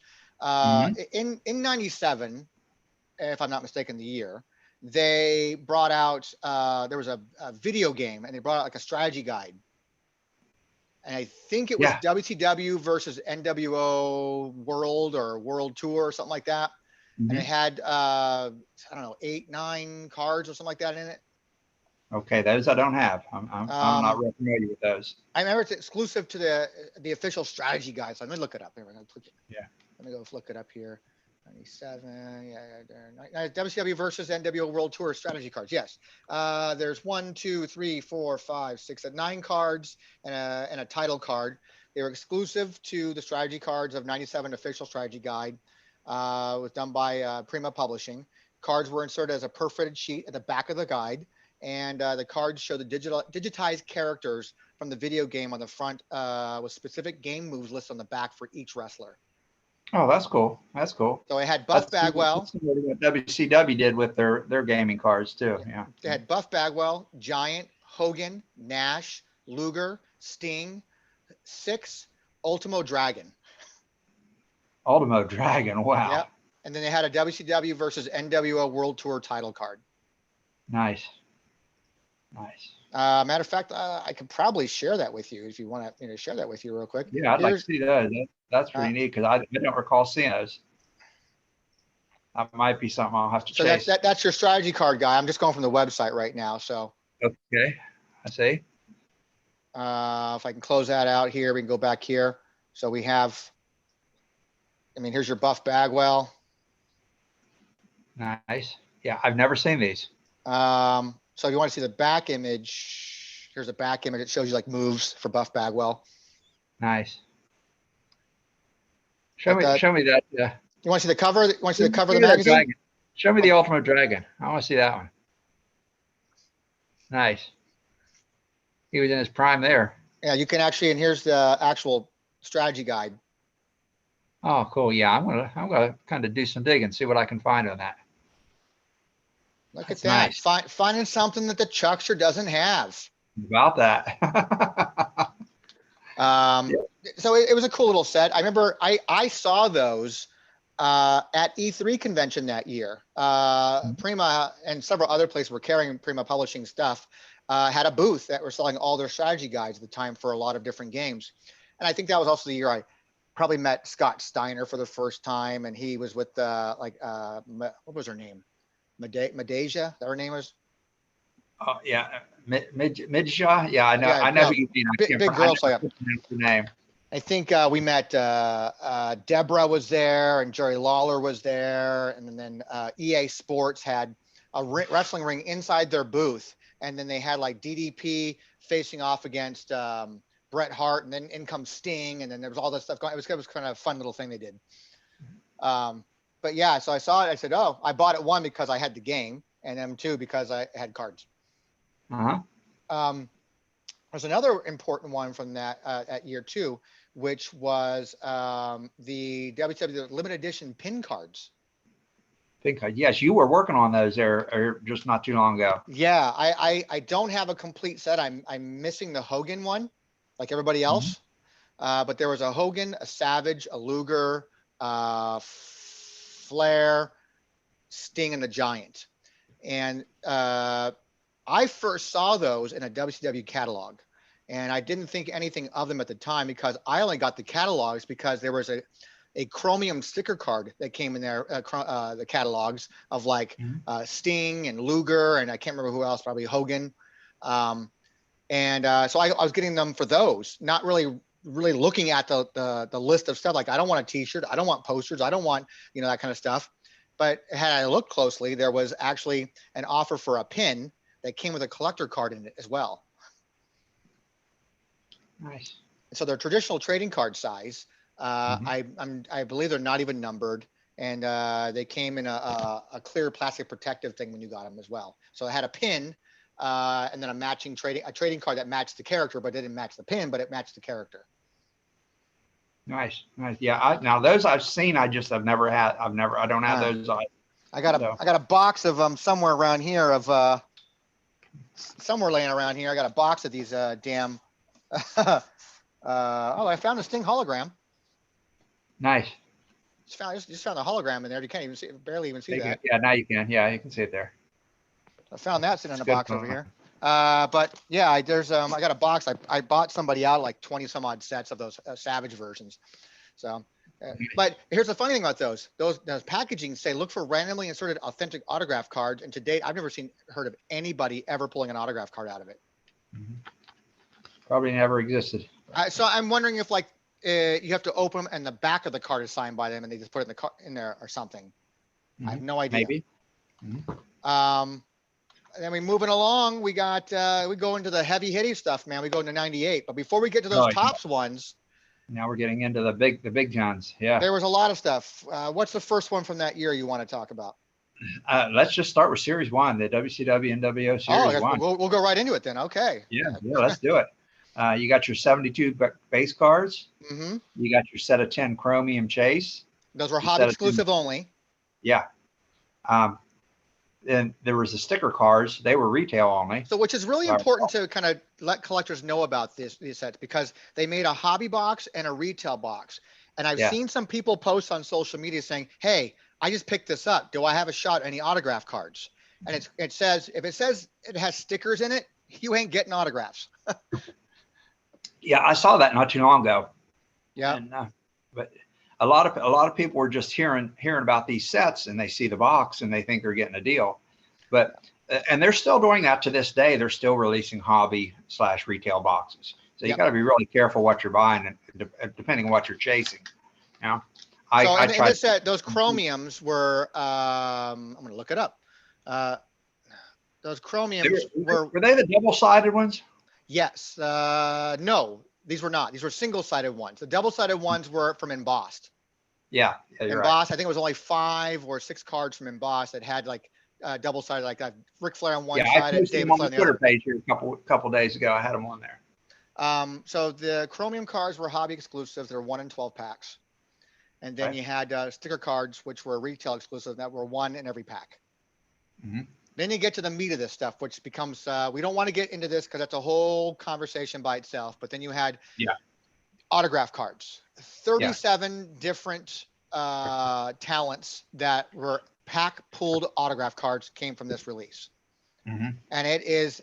In '97, if I'm not mistaken, the year, they brought out, there was a video game, and they brought out like a strategy guide. And I think it was WCW versus NWO World or World Tour or something like that. And it had, I don't know, 8, 9 cards or something like that in it. Okay, those I don't have. I'm not real familiar with those. I remember it's exclusive to the official strategy guide. So let me look it up. Let me go look it up here. 97, WCW versus NWO World Tour strategy cards. Yes, there's 1, 2, 3, 4, 5, 6, 9 cards and a title card. They were exclusive to the strategy cards of '97 official strategy guide. It was done by Prima Publishing. Cards were inserted as a perforated sheet at the back of the guide, and the cards show the digitized characters from the video game on the front with specific game moves listed on the back for each wrestler. Oh, that's cool. So it had Buff Bagwell. That's what WCW did with their gaming cards too. Yeah. They had Buff Bagwell, Giant, Hogan, Nash, Luger, Sting, Six, Ultimo Dragon. Ultimo Dragon. Wow. Yep. And then they had a WCW versus NWO World Tour title card. Nice. Matter of fact, I could probably share that with you if you want to share that with you real quick. Yeah, I'd like to see those. That's pretty neat because I don't recall seeing those. That might be something I'll have to chase. So that's your strategy card guy. I'm just going from the website right now. So. Okay, I see. If I can close that out here, we can go back here. So we have, here's your Buff Bagwell. Nice. Yeah, I've never seen these. So if you want to see the back image, here's a back image. It shows you like moves for Buff Bagwell. Nice. Show me that. You want to see the cover? You want to see the cover of the magazine? Dragon. Show me the Ultimo Dragon. I want to see that one. Nice. He was in his prime there. Yeah, you can actually, and here's the actual strategy guide. Oh, cool. Yeah, I'm gonna kind of do some digging, see what I can find on that. Look at that. Nice. Finding something that the Chuckster doesn't have. About that. So it was a cool little set. I remember I saw those at E3 convention that year, Prima and several other places were carrying Prima Publishing stuff, had a booth that were selling all their strategy guides at the time for a lot of different games. And I think that was also the year I probably met Scott Steiner for the first time. And he was with what was her name? Medeja, that her name was? Oh yeah, Midja. Yeah, I know. Yeah, I know who you mean. I can't big girl. So pronounce the name. I think we met Deborah was there, and Jerry Lawler was there, and then EA Sports had a wrestling ring inside their booth, and then they had like DDP facing off against Bret Hart, and then in comes Sting, and then there was all this stuff going. It was kind of a fun little thing they did. But yeah, so I saw it. I said, oh, I bought it, one, because I had the game, and then two, because I had cards. There's another important one from that at year two, which was the WCW limited edition pin cards. Yes, you were working on those there just not too long ago. Yeah, I don't have a complete set. I'm missing the Hogan one, like everybody else. But there was a Hogan, a Savage, a Luger, Flair, Sting, and the Giant. And I first saw those in a WCW catalog, and I didn't think anything of them at the time because I only got the catalogs because there was a chromium sticker card that came in there, the catalogs of like Sting and Luger, and I can't remember who else, probably Hogan. So I was getting them for those, not really looking at the list of stuff. Like, I don't want a t-shirt, I don't want posters, I don't want, that kind of stuff. But had I looked closely, there was actually an offer for a pin that came with a collector card in it as well. Nice. So they're traditional trading card size. I believe they're not even numbered, and they came in a clear plastic protective thing when you got them as well. So it had a pin and then a matching trading card that matched the character, but didn't match the pin, but it matched the character. Nice. Yeah. Now those I've seen, I don't have those. I got a box of them somewhere around here somewhere laying around here. I got a box of these damn. I found a Sting hologram. Nice. Just found a hologram in there. You can't even see, barely even see that. Yeah, now you can. Yeah, you can see it there. I found that sitting in a box over here. But yeah, I got a box. I bought somebody out like 20 some odd sets of those Savage versions. So, but here's the funny thing about those packaging say, look for randomly inserted authentic autograph cards. And to date, I've never heard of anybody ever pulling an autograph card out of it. Probably never existed. So I'm wondering if like you have to open them and the back of the card is signed by them and they just put it in there or something. I have no idea. Maybe. And then we moving along, we go into the heavy hitting stuff, man. We go into 98. But before we get to those tops ones, now we're getting into the big guns. Yeah. There was a lot of stuff. What's the first one from that year you want to talk about? Let's just start with Series 1, the WCW NWO Series 1. We'll go right into it then. Okay. Yeah, let's do it. You got your 72 base cards. You got your set of 10 chromium chase. Those were hobby exclusive only. Yeah. And there was the sticker cards. They were retail only. So, which is really important to kind of let collectors know about these sets, because they made a hobby box and a retail box. And I've seen some people post on social media saying, hey, I just picked this up. Do I have a shot at any autograph cards? And it says, if it says it has stickers in it, you ain't getting autographs. Yeah, I saw that not too long ago. Yeah. And, but a lot of people were just hearing about these sets, and they see the box and they think they're getting a deal. But and they're still doing that to this day. They're still releasing hobby/retail boxes. So you got to be really careful what you're buying, and depending on what you're chasing. You know, I tried. This set, those chromiums were. I'm going to look it up. Those chromiums were they the double-sided ones? Yes. No, these were not. These were single-sided ones. The double-sided ones were from embossed. Yeah, you're embossed. right. I think it was only 5 or 6 cards from embossed that had like double-sided, like Ric Flair on one side and David Flair on the Twitter other. Page here a couple days ago. I had them on there. So the chromium cards were hobby exclusives. They're 1 in 12 packs. And then you had sticker cards, which were retail exclusive, that were 1 in every pack. Then you get to the meat of this stuff, which becomes, we don't want to get into this because that's a whole conversation by itself. But then you had autograph cards, 37 different talents that were pack pulled autograph cards came from this release. Mhm. And it is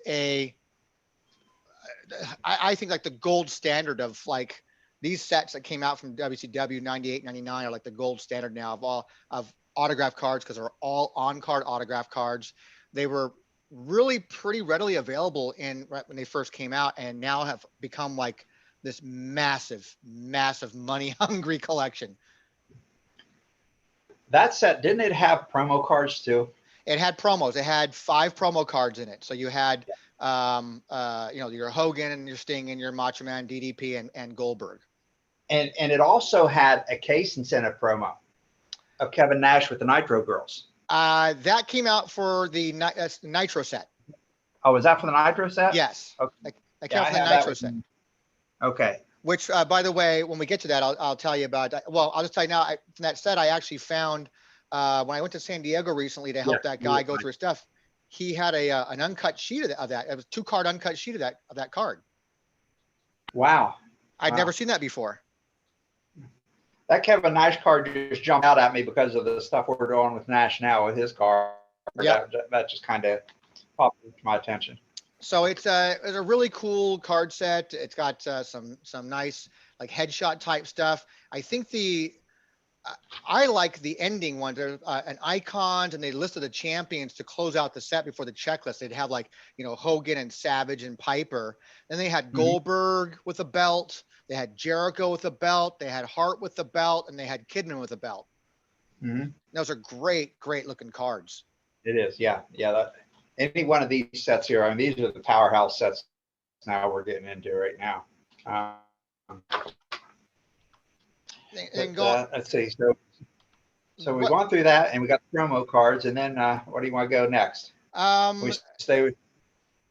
I think like the gold standard of like these sets that came out from WCW 98, 99 are like the gold standard now of all of autograph cards because they're all on card autograph cards. They were really pretty readily available right when they first came out and now have become like this massive, massive money hungry collection. That set, didn't it have promo cards too? It had promos. It had 5 promo cards in it. So you had, your Hogan and your Sting and your Macho Man, DDP and Goldberg. And it also had a case incentive promo of Kevin Nash with the Nitro Girls. That came out for the Nitro set. Oh, was that for the Nitro set? Yes. Okay. That came out for the Nitro set. Okay. Which, by the way, when we get to that, I'll tell you about. Well, I'll just tell you now. From that set, I actually found when I went to San Diego recently to help that guy go through his stuff. He had an uncut sheet of that. It was 2-card uncut sheet of that card. Wow. I'd never seen that before. That Kevin Nash card just jumped out at me because of the stuff we're doing with Nash now with his card. Yeah. That just kind of popped to my attention. So it's a really cool card set. It's got some nice like headshot type stuff. I think I like the ending ones. There's an icons, and they listed the champions to close out the set before the checklist. They'd have like Hogan and Savage and Piper. Then they had Goldberg with a belt. They had Jericho with a belt. They had Hart with the belt, and they had Kidman with a belt. Those are great looking cards. It is, yeah. Any one of these sets here, I mean, these are the powerhouse sets now we're getting into right now. Let's see. So we've gone through that, and we got the promo cards, and then what do you want to go next? We stay with.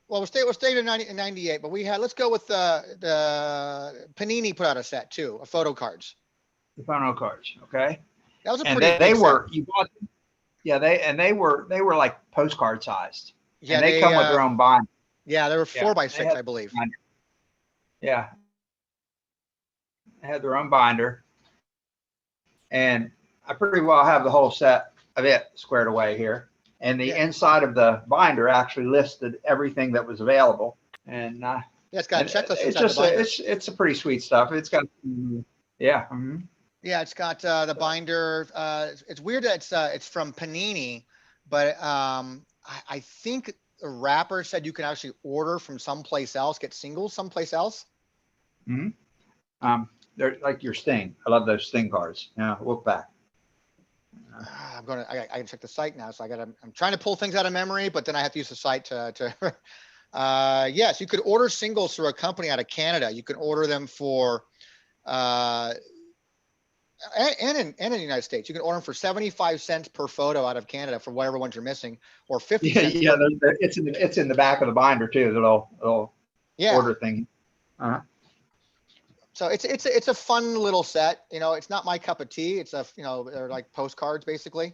Well, we'll stay to 98, but let's go with the Panini put out a set too, of photo cards. The photo cards, okay. That was a pretty big set. You bought them. Yeah, they were like postcard sized. Yeah, and they come with their own binder. Yeah, they were 4x6, I believe. Yeah, they had their own binder, and I pretty well have the whole set of it squared away here. And the inside of the binder actually listed everything that was available. And it's got a checklist. It's a pretty sweet stuff. It's got Yeah, it's got the binder. It's weird that it's from Panini, but I think the wrapper said you can actually order from someplace else, get singles someplace else. They're like your Sting. I love those Sting cards. Yeah, look back. I can check the site now. So I'm trying to pull things out of memory, but then I have to use the site to yes, you could order singles through a company out of Canada. You can order them for, and in the United States, you can order them for 75 cents per photo out of Canada for whatever ones you're missing, or 50 cents. Yeah, it's in the back of the binder too. The little order thing. So it's a fun little set. It's not my cup of tea. It's they're like postcards basically.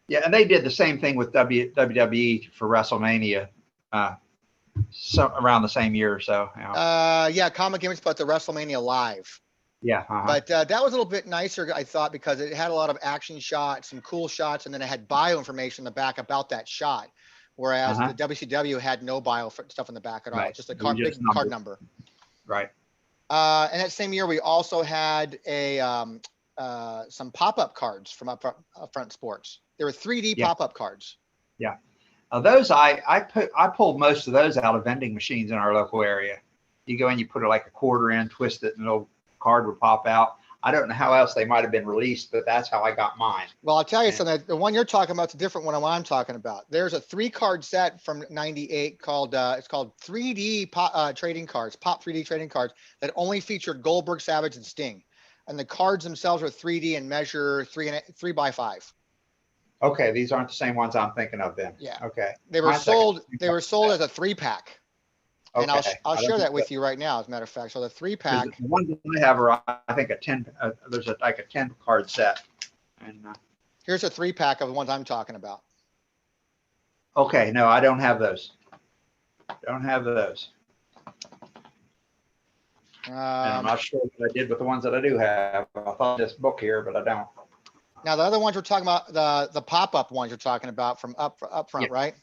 Yeah, and they did the same thing with WWE for WrestleMania, around the same year or so. Comic Image put the WrestleMania Live. Yeah, but that was a little bit nicer, I thought, because it had a lot of action shots, some cool shots, and then it had bio information in the back about that shot. Whereas the WCW had no bio stuff in the back at all. It's just a big card number. Right. And that same year, we also had some pop-up cards from Upfront Sports. There were 3D pop-up cards. Yeah, those I pulled most of those out of vending machines in our local area. You go in, you put like a quarter in, twist it, and a little card would pop out. I don't know how else they might have been released, but that's how I got mine. Well, I'll tell you something. The one you're talking about is a different one than what I'm talking about. There's a 3-card set from 98 called 3D trading cards, Pop 3D trading cards that only featured Goldberg, Savage, and Sting. And the cards themselves are 3D and measure 3 by 5. Okay, these aren't the same ones I'm thinking of then. Yeah. Okay. They were sold as a 3-pack. Okay. And I'll share that with you right now, as a matter of fact. So the 3-pack. The ones that I have are, I think, a 10. There's a 10-card set. And here's a 3-pack of the ones I'm talking about. Okay, no, I don't have those. Don't have those. And I'm not sure what I did with the ones that I do have. I thought this book here, but I don't. Now the other ones we're talking about, the pop-up ones you're talking about from up Yeah. front, right?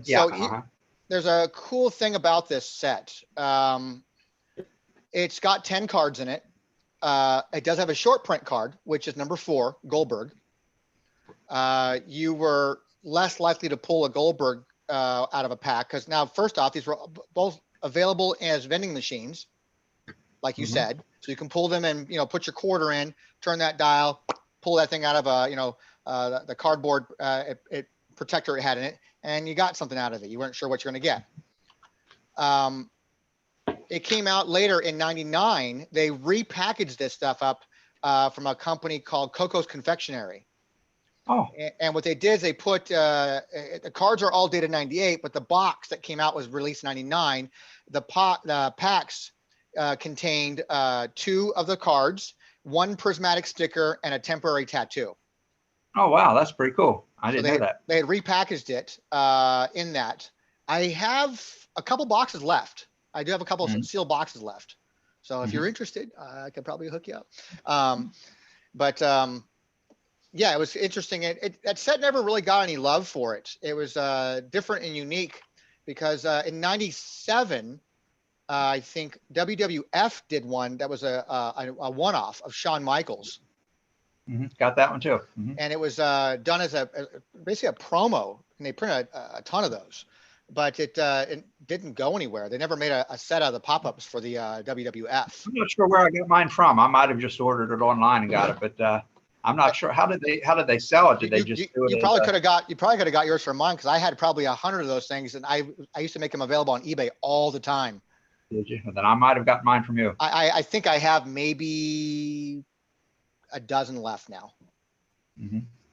Yeah. So there's a cool thing about this set. It's got 10 cards in it. It does have a short print card, which is number 4, Goldberg. You were less likely to pull a Goldberg out of a pack because now, first off, these were both available as vending machines, like you said. So you can pull them and put your quarter in, turn that dial, pull that thing out of the cardboard protector it had in it, and you got something out of it. You weren't sure what you're going to get. It came out later in '99. They repackaged this stuff up from a company called Coco's Confectionery. Oh. And what they did is they put the cards are all dated '98, but the box that came out was released '99. The packs contained 2 of the cards, 1 prismatic sticker, and a temporary tattoo. Oh wow, that's pretty cool. I didn't know that. They had repackaged it in that. I have a couple boxes left. I do have a couple of sealed boxes left. So if you're interested, I could probably hook you up. Yeah, it was interesting. That set never really got any love for it. It was different and unique because in '97, I think WWF did one that was a one-off of Shawn Michaels. Got that one too. And it was done as basically a promo, and they printed a ton of those, but it didn't go anywhere. They never made a set of the pop-ups for the WWF. I'm not sure where I got mine from. I might have just ordered it online and got it, but I'm not sure. How did they sell it? Did they just do it? You probably could have got yours from mine because I had probably 100 of those things, and I used to make them available on eBay all the time. Did you? Well, then I might have got mine from you. I think I have maybe a dozen left now.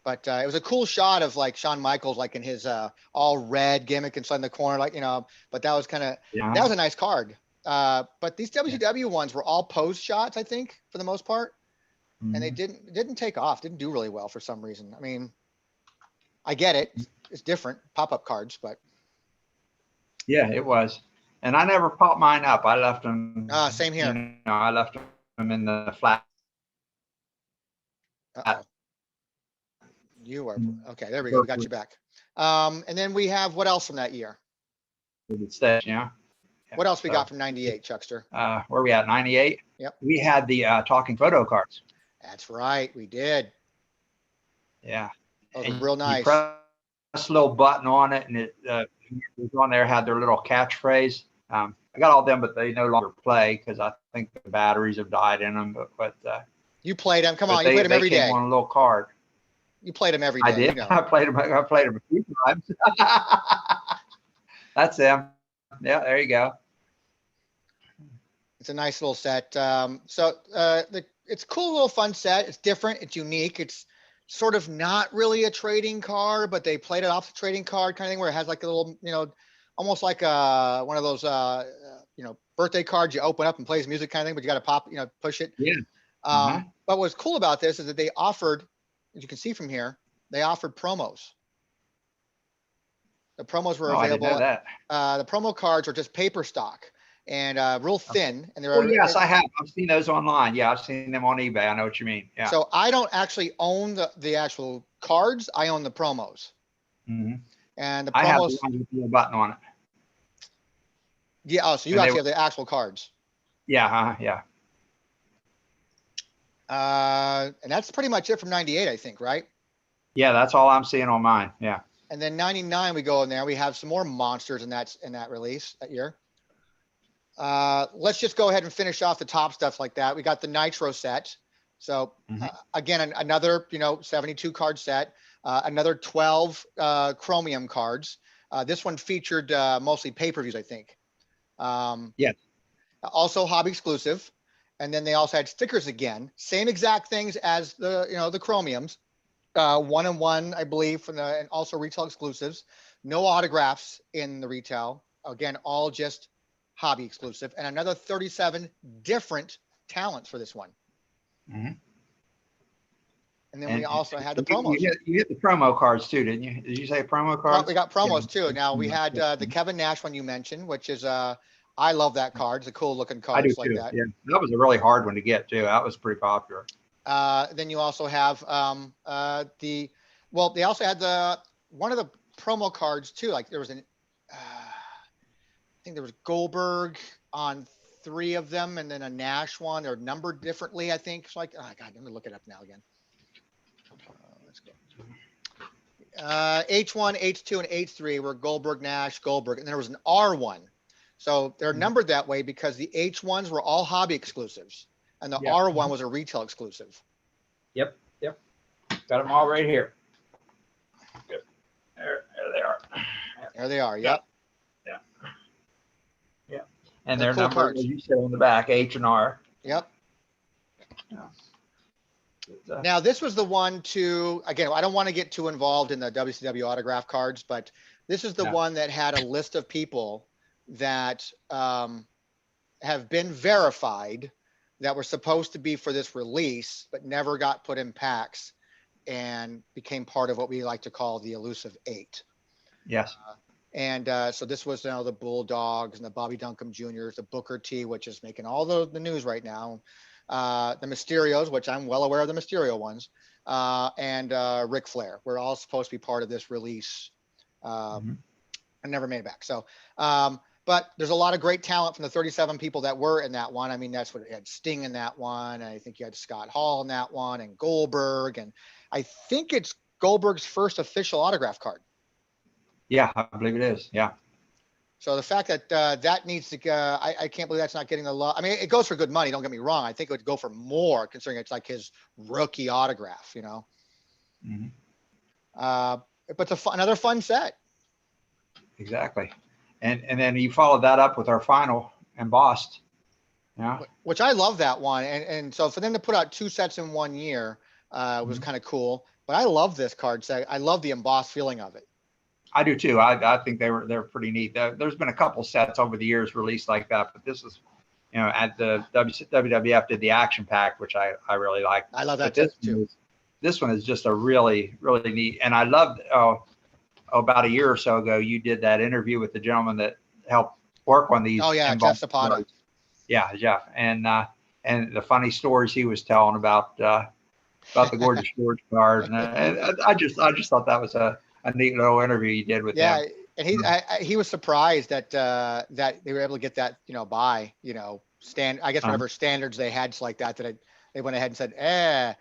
But it was a cool shot of like Shawn Michaels, like in his all red gimmick inside in the corner, but that was that was a nice card. But these WCW ones were all pose shots, I think, for the most part. And they didn't take off, didn't do really well for some reason. I mean, I get it. It's different pop-up cards, but. Yeah, it was. And I never popped mine up. I left them. Same here. I left them in the flat. You are okay. There we go. We got you back. And then we have what else from that year? What else we got from '98, Chuckster? Where are we at? '98. Yep. We had the talking photo cards. That's right. We did. Yeah. Those were real nice. You press a little button on it, and it was on there, had their little catchphrase. I got all them, but they no longer play because I think the batteries have died in them. But you played them. Come on, you played them every day. On a little card. You played them every day. I did. I played them a few times. That's them. Yeah, there you go. It's a nice little set. It's a cool little fun set. It's different. It's unique. It's sort of not really a trading card, but they played it off the trading card kind of thing where it has like a little, almost like one of those, birthday cards you open up and plays music kind of thing, but you got to pop, push it. Yeah. But what's cool about this is that they offered, as you can see from here, they offered promos. The promos were available. I didn't know that. The promo cards are just paper stock and real thin. And yes, I have. I've seen those online. Yeah, I've seen them on eBay. I know what you mean. Yeah. So I don't actually own the actual cards. I own the promos. And the promos. I have the one with the button on it. Yeah. Oh, so you actually have the actual cards. Yeah. Yeah. And that's pretty much it from '98, I think, right? Yeah, that's all I'm seeing on mine. Yeah. And then '99, we go in there. We have some more monsters in that release that year. Let's just go ahead and finish off the top stuff like that. We got the Nitro set. So again, another 72 card set. Another 12 chromium cards. This one featured mostly pay-per-views, I think. Yeah. Also hobby exclusive. And then they also had stickers again, same exact things as the chromiums, 1-on-1, I believe, and also retail exclusives. No autographs in the retail. Again, all just hobby exclusive, and another 37 different talents for this one. And then we also had the promos. You hit the promo cards too, didn't you? Did you say promo cards? We got promos too. Now we had the Kevin Nash one you mentioned, which is I love that card. It's a cool looking card. I do like too. That. Yeah, that was a really hard one to get too. That was pretty popular. Then you also have they also had one of the promo cards too. Like there was I think there was Goldberg on 3 of them, and then a Nash one. They're numbered differently, I think. So like, oh God, let me look it up now again. Let's go. H1, H2, and H3 were Goldberg, Nash, Goldberg, and there was an R1. So they're numbered that way because the H1s were all hobby exclusives, and the R1 was a retail exclusive. Yep. Got them all right here. Good. There they are. There they are. Yep. Yeah. And they're cool numbered, cards. as you said on the back, H and R. Yep. Yeah. Now this was the one again, I don't want to get too involved in the WCW autograph cards, but this is the one that had a list of people that have been verified that were supposed to be for this release, but never got put in packs and became part of what we like to call the elusive 8. Yes. So this was the Bulldogs and the Bobby Duncombe Juniors, the Booker T, which is making all the news right now. The Mysterios, which I'm well aware of the Mysterio ones, and Ric Flair. We're all supposed to be part of this release. I never made it back. So, but there's a lot of great talent from the 37 people that were in that one. I mean, that's what it had Sting in that one. And I think you had Scott Hall in that one and Goldberg. And I think it's Goldberg's first official autograph card. Yeah, I believe it is. Yeah. So the fact that that needs to, I can't believe that's not getting the love. I mean, it goes for good money. Don't get me wrong. I think it would go for more considering it's like his rookie autograph, but it's another fun set. Exactly. And then you followed that up with our final embossed. Yeah. Which I love that one. And so for them to put out 2 sets in 1 year was kind of cool. But I love this card set. I love the embossed feeling of it. I do too. I think they're pretty neat. There's been a couple sets over the years released like that, but this is, at the WWF did the action pack, which I really like. I love that too. This one is just a really, really neat. And I loved, about a year or so ago, you did that interview with the gentleman that helped work on these. Oh yeah, Jeff Zapata. Yeah, Jeff. And the funny stories he was telling about the gorgeous George card. And I just thought that was a neat little interview you did with him. Yeah, and he was surprised that that they were able to get that by whatever standards they had like that they went ahead and said, yeah,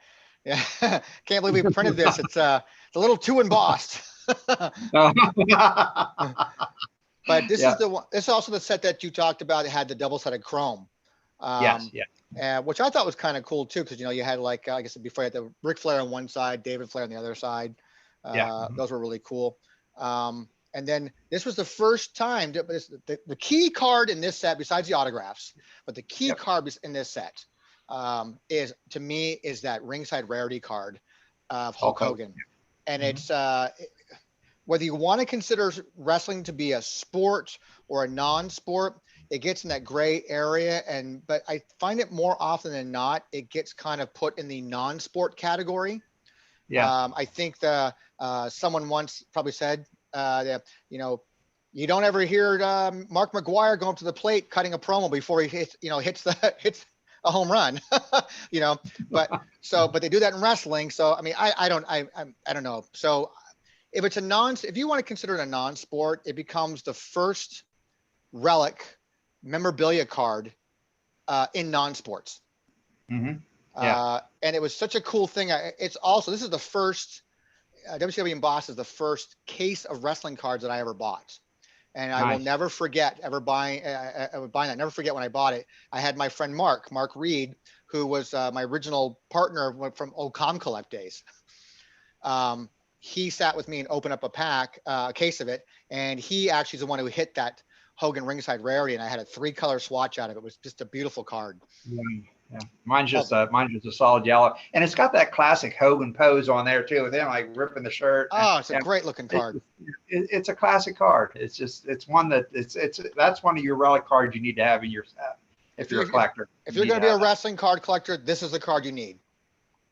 can't believe we printed this. It's a little too embossed. But this is the one. This is also the set that you talked about. It had the double-sided chrome. Yes. Which I thought was kind of cool too, because you had like I guess before you had the Ric Flair on one side, David Flair on the other side. Those were really cool. And then this was the first time the key card in this set, besides the autographs, but the key card in this set is to me is that ringside rarity card of Hulk Hogan. And it's whether you want to consider wrestling to be a sport or a non-sport, it gets in that gray area. But I find it more often than not, it gets kind of put in the non-sport category. Yeah. I think someone once probably said that, you don't ever hear Mark McGuire going up to the plate cutting a promo before he hits a home run, but they do that in wrestling. So, I mean, I don't know. So if you want to consider it a non-sport, it becomes the first relic memorabilia card in non-sports. Mm-hmm. And it was such a cool thing. This is the first WCW Embossed is the first case of wrestling cards that I ever bought. And I will never forget buying that. Never forget when I bought it. I had my friend Mark Reed, who was my original partner from Com Collect days. He sat with me and opened up a case of it. And he actually is the one who hit that Hogan ringside rarity. And I had a 3-color swatch out of it. It was just a beautiful card. Yeah. Mine's just a solid yellow. And it's got that classic Hogan pose on there too, with him like ripping the shirt. Oh, it's a great looking card. It's a classic card. It's one that's one of your relic cards you need to have in your set if you're a collector. If you're going to be a wrestling card collector, this is the card you need.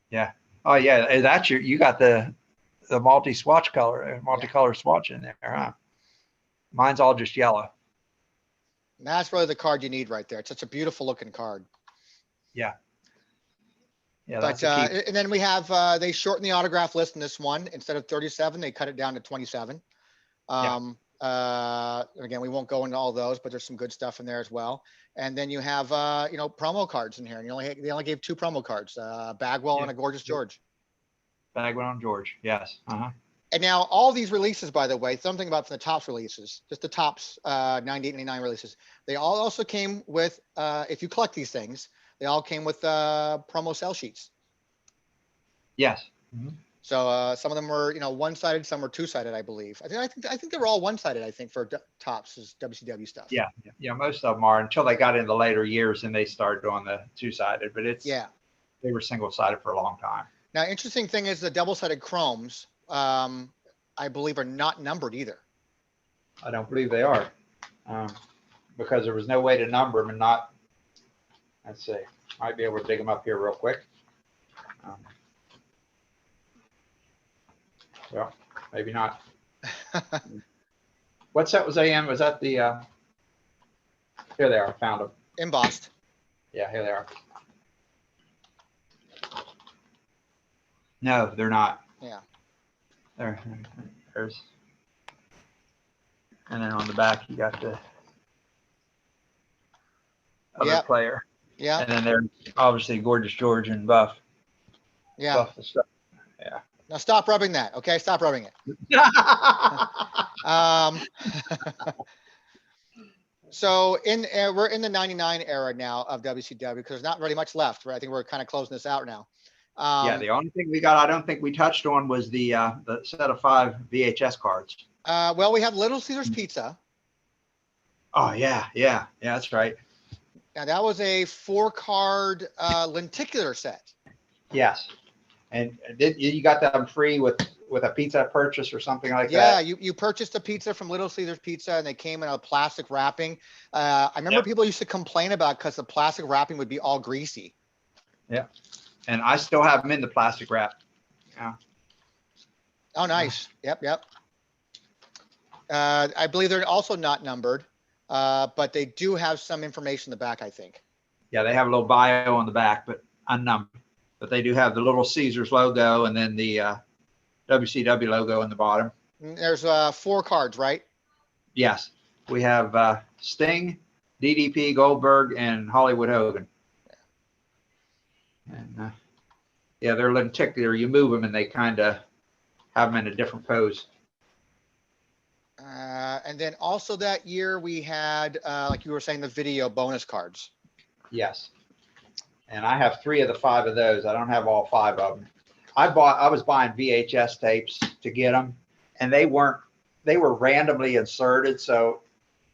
Yeah. Oh yeah. That's you got the multicolor swatch in there, huh? Mine's all just yellow. And that's really the card you need right there. It's such a beautiful looking card. Yeah. Yeah, But that's a key. and then we have they shortened the autograph list in this one. Instead of 37, they cut it down to 27. Yeah. Again, we won't go into all those, but there's some good stuff in there as well. And then you have promo cards in here, and they only gave 2 promo cards, Bagwell and a Gorgeous George. Bagwell and George, yes. And now all these releases, by the way, something about the Tops releases, just the Tops 98, 99 releases, they all also came with, if you collect these things, they all came with promo sell sheets. Yes. So some of them were, one-sided, some were two-sided, I believe. I think they were all one-sided. I think for Tops is WCW stuff. Yeah, most of them are until they got into later years and they started doing the two-sided. But they were single-sided for a long time. Now, interesting thing is the double-sided chromes, I believe, are not numbered either. I don't believe they are, because there was no way to number them and not. Let's see. Might be able to dig them up here real quick. Well, maybe not. What set was they in? Was that the? Here they are. Found them. Embossed. Yeah, here they are. No, they're not. Yeah. There's. And then on the back, you got the other player. Yeah. And then there's obviously Gorgeous George and Buff. Yeah. Buff the stuff. Yeah. Now stop rubbing that. Okay, stop rubbing it. So we're in the 99 era now of WCW because there's not really much left. Right? I think we're kind of closing this out now. Yeah, the only thing we got, I don't think we touched on, was the set of 5 VHS cards. Well, we have Little Caesars Pizza. Oh yeah, that's right. Now that was a 4-card lenticular set. Yes, and you got them free with a pizza purchase or something like that? Yeah, you purchased a pizza from Little Caesars Pizza, and they came in a plastic wrapping. I remember people used to complain about because the plastic wrapping would be all greasy. Yeah, and I still have them in the plastic wrap. Yeah. Oh, nice. Yep. I believe they're also not numbered, but they do have some information in the back, I think. Yeah, they have a little bio on the back, but unnumbered. But they do have the Little Caesars logo and then the WCW logo in the bottom. There's 4 cards, right? Yes. We have Sting, DDP, Goldberg, and Hollywood Hogan. And they're lenticular. You move them and they kind of have them in a different pose. And then also that year we had, like you were saying, the video bonus cards. Yes. And I have 3 of the 5 of those. I don't have all 5 of them. I was buying VHS tapes to get them, and they were randomly inserted. So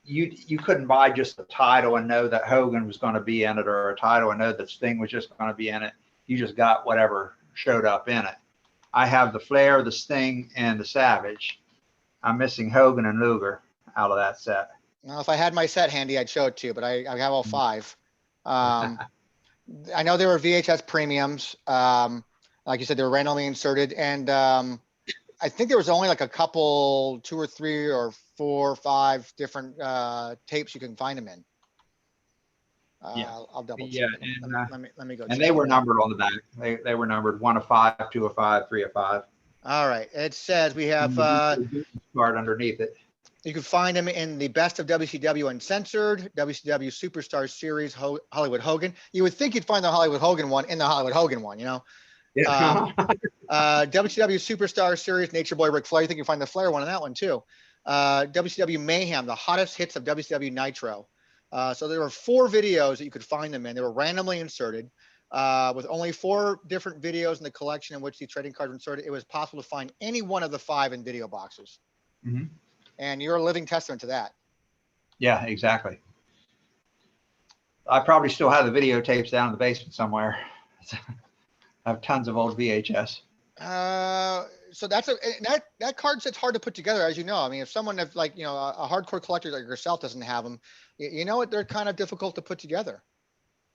you couldn't buy just the title and know that Hogan was going to be in it, or a title and know that Sting was just going to be in it. You just got whatever showed up in it. I have the Flair, the Sting, and the Savage. I'm missing Hogan and Luger out of that set. Now, if I had my set handy, I'd show it to you, but I have all 5. I know there were VHS premiums. Like you said, they were randomly inserted. And I think there was only like a couple, 2 or 3 or 4 or 5 different tapes you can find them in. I'll double check. Yeah, let me go. And they were numbered on the back. They were numbered 1 of 5, 2 of 5, 3 of 5. All right. It says we have card underneath it. You can find them in the Best of WCW Uncensored, WCW Superstar Series, Hollywood Hogan. You would think you'd find the Hollywood Hogan one in the Hollywood Hogan one, Yeah. WCW Superstar Series, Nature Boy Ric Flair. You think you find the Flair one in that one too. WCW Mayhem, the hottest hits of WCW Nitro. So there were 4 videos that you could find them in. They were randomly inserted. With only 4 different videos in the collection in which the trading cards were inserted, it was possible to find any one of the 5 in video boxes. Mm-hmm. And you're a living testament to that. Yeah, exactly. I probably still have the videotapes down in the basement somewhere. I have tons of old VHS. So that card set's hard to put together, as you know. I mean, if someone a hardcore collector like yourself doesn't have them, you know what? They're kind of difficult to put together.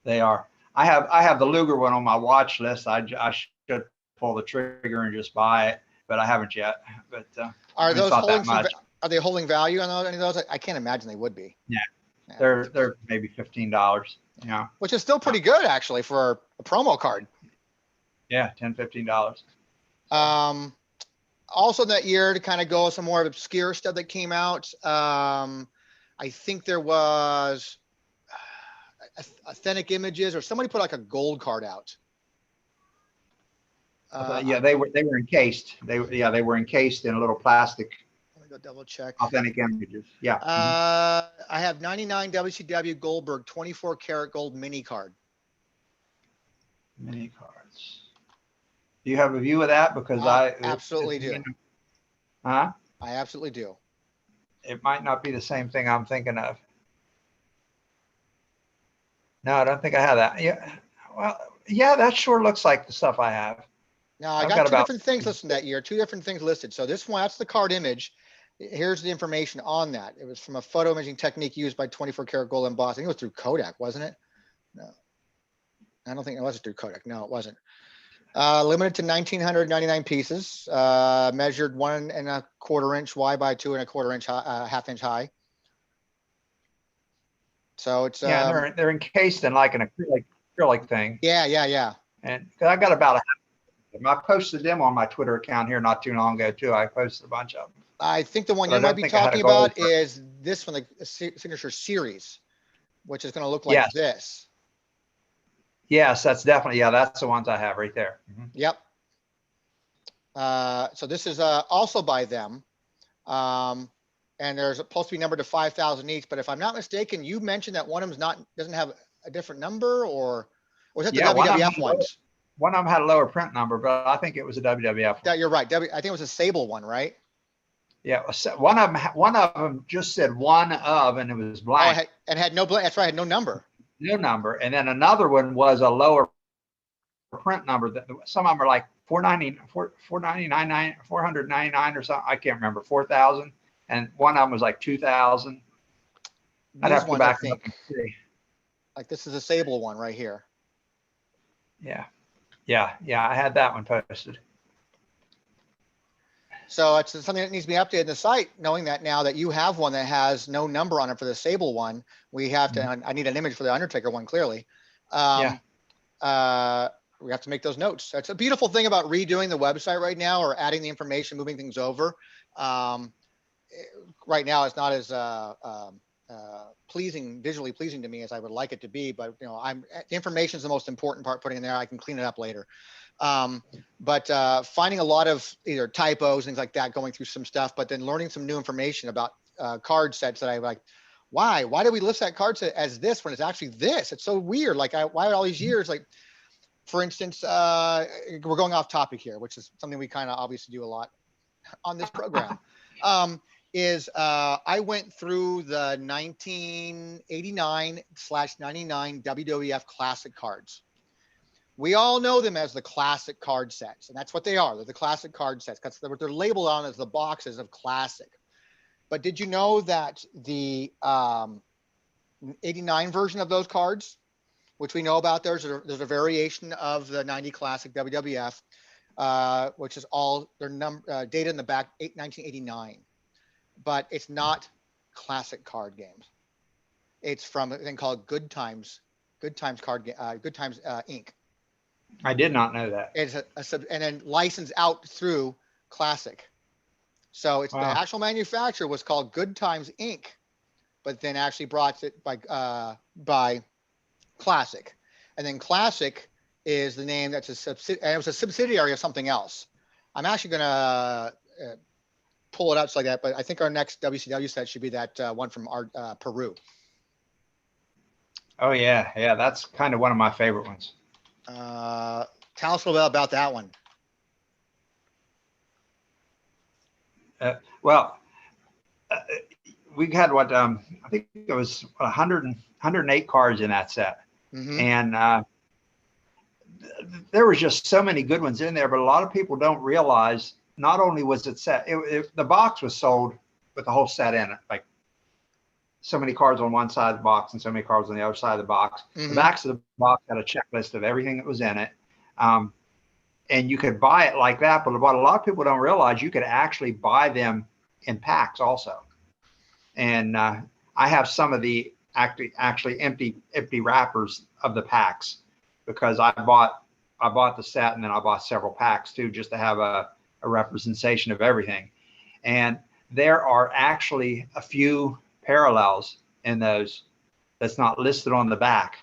They are. I have the Luger one on my watch list. I should pull the trigger and just buy it, but I haven't yet. But are those are they holding value on any of those? I can't imagine they would be. Yeah. They're maybe $15. Which is still pretty good actually for a promo card. Yeah, $10, $15. Also that year, to kind of go some more obscure stuff that came out. I think there was Authentic Images, or somebody put like a gold card out. Yeah, they were encased. They were encased in a little plastic. Let me go double check. Authentic Images. Yeah. I have 99 WCW Goldberg 24 karat gold mini card. Mini cards. Do you have a view of that? Because I absolutely do. Huh? I absolutely do. It might not be the same thing I'm thinking of. No, I don't think I have that. Yeah. Well, yeah, that sure looks like the stuff I have. Now I got two different things listed that year, two different things listed. So this one, that's the card image. Here's the information on that. It was from a photo imaging technique used by 24 karat gold embossing. I think it was through Kodak, wasn't it? No, I don't think it was through Kodak. No, it wasn't. Limited to 1,999 pieces, measured 1¼ inch wide by 2¼ inch half inch high. So it's yeah, they're encased in like an acrylic thing. Yeah. And I got about I posted them on my Twitter account here not too long ago too. I posted a bunch of them. I think the one you might be talking about is this one, the Signature Series, which is going to look like this. Yes, that's definitely, that's the ones I have right there. Mm-hmm. Yep. So this is also by them. And there's supposed to be numbered to 5,000 each, but if I'm not mistaken, you mentioned that one of them doesn't have a different number, or was that the WWF ones? One of them had a lower print number, but I think it was a WWF one. You're right. I think it was a Sable one, right? Yeah, one of them just said one of, and it was blank. Oh, and had no blank. That's right, had no number. No number, and then another one was a lower print number. That some of them are like 499 or something. I can't remember, 4,000, and one of them was like 2,000. I'd have to go back and look and see. Like this is a Sable one right here. Yeah. I had that one posted. So it's something that needs to be updated in the site, knowing that now that you have one that has no number on it for the Sable one, we have to, I need an image for the Undertaker one, clearly. We have to make those notes. That's a beautiful thing about redoing the website right now, or adding the information, moving things over. Right now, it's not as visually pleasing to me as I would like it to be, but information is the most important part, putting in there. I can clean it up later. But finding a lot of either typos, things like that, going through some stuff, but then learning some new information about card sets that I like. Why did we list that card set as this when it's actually this? It's so weird. Like why all these years? Like, for instance, we're going off topic here, which is something we kind of obviously do a lot on this program. I went through the 1989/99 WWF Classic cards. We all know them as the classic card sets, and that's what they are. They're the classic card sets. That's what they're labeled on, as the boxes of classic. But did you know that the 89 version of those cards, which we know about, there's a variation of the 90 classic WWF, which is all their data in the back, 1989. But it's not classic card games. It's from a thing called Good Times Inc. I did not know that. It's and then licensed out through Classic. So it's the actual manufacturer was called Good Times Inc., but then actually brought it by Classic. And then Classic is the name that's and it was a subsidiary of something else. I'm actually going to pull it up like that, but I think our next WCW set should be that one from Peru. Oh yeah, that's kind of one of my favorite ones. Tell us a little bit about that one. We had I think it was 108 cards in that set. Mm-hmm. And there was just so many good ones in there, but a lot of people don't realize, not only was it set, the box was sold with the whole set in it, like so many cards on one side of the box and so many cards on the other side of the box. Mm-hmm. The backs of the box had a checklist of everything that was in it. And you could buy it like that, but what a lot of people don't realize, you could actually buy them in packs also. And I have some of the actually empty wrappers of the packs, because I bought I bought the set, and then I bought several packs too, just to have a representation of everything. And there are actually a few parallels in those that's not listed on the back.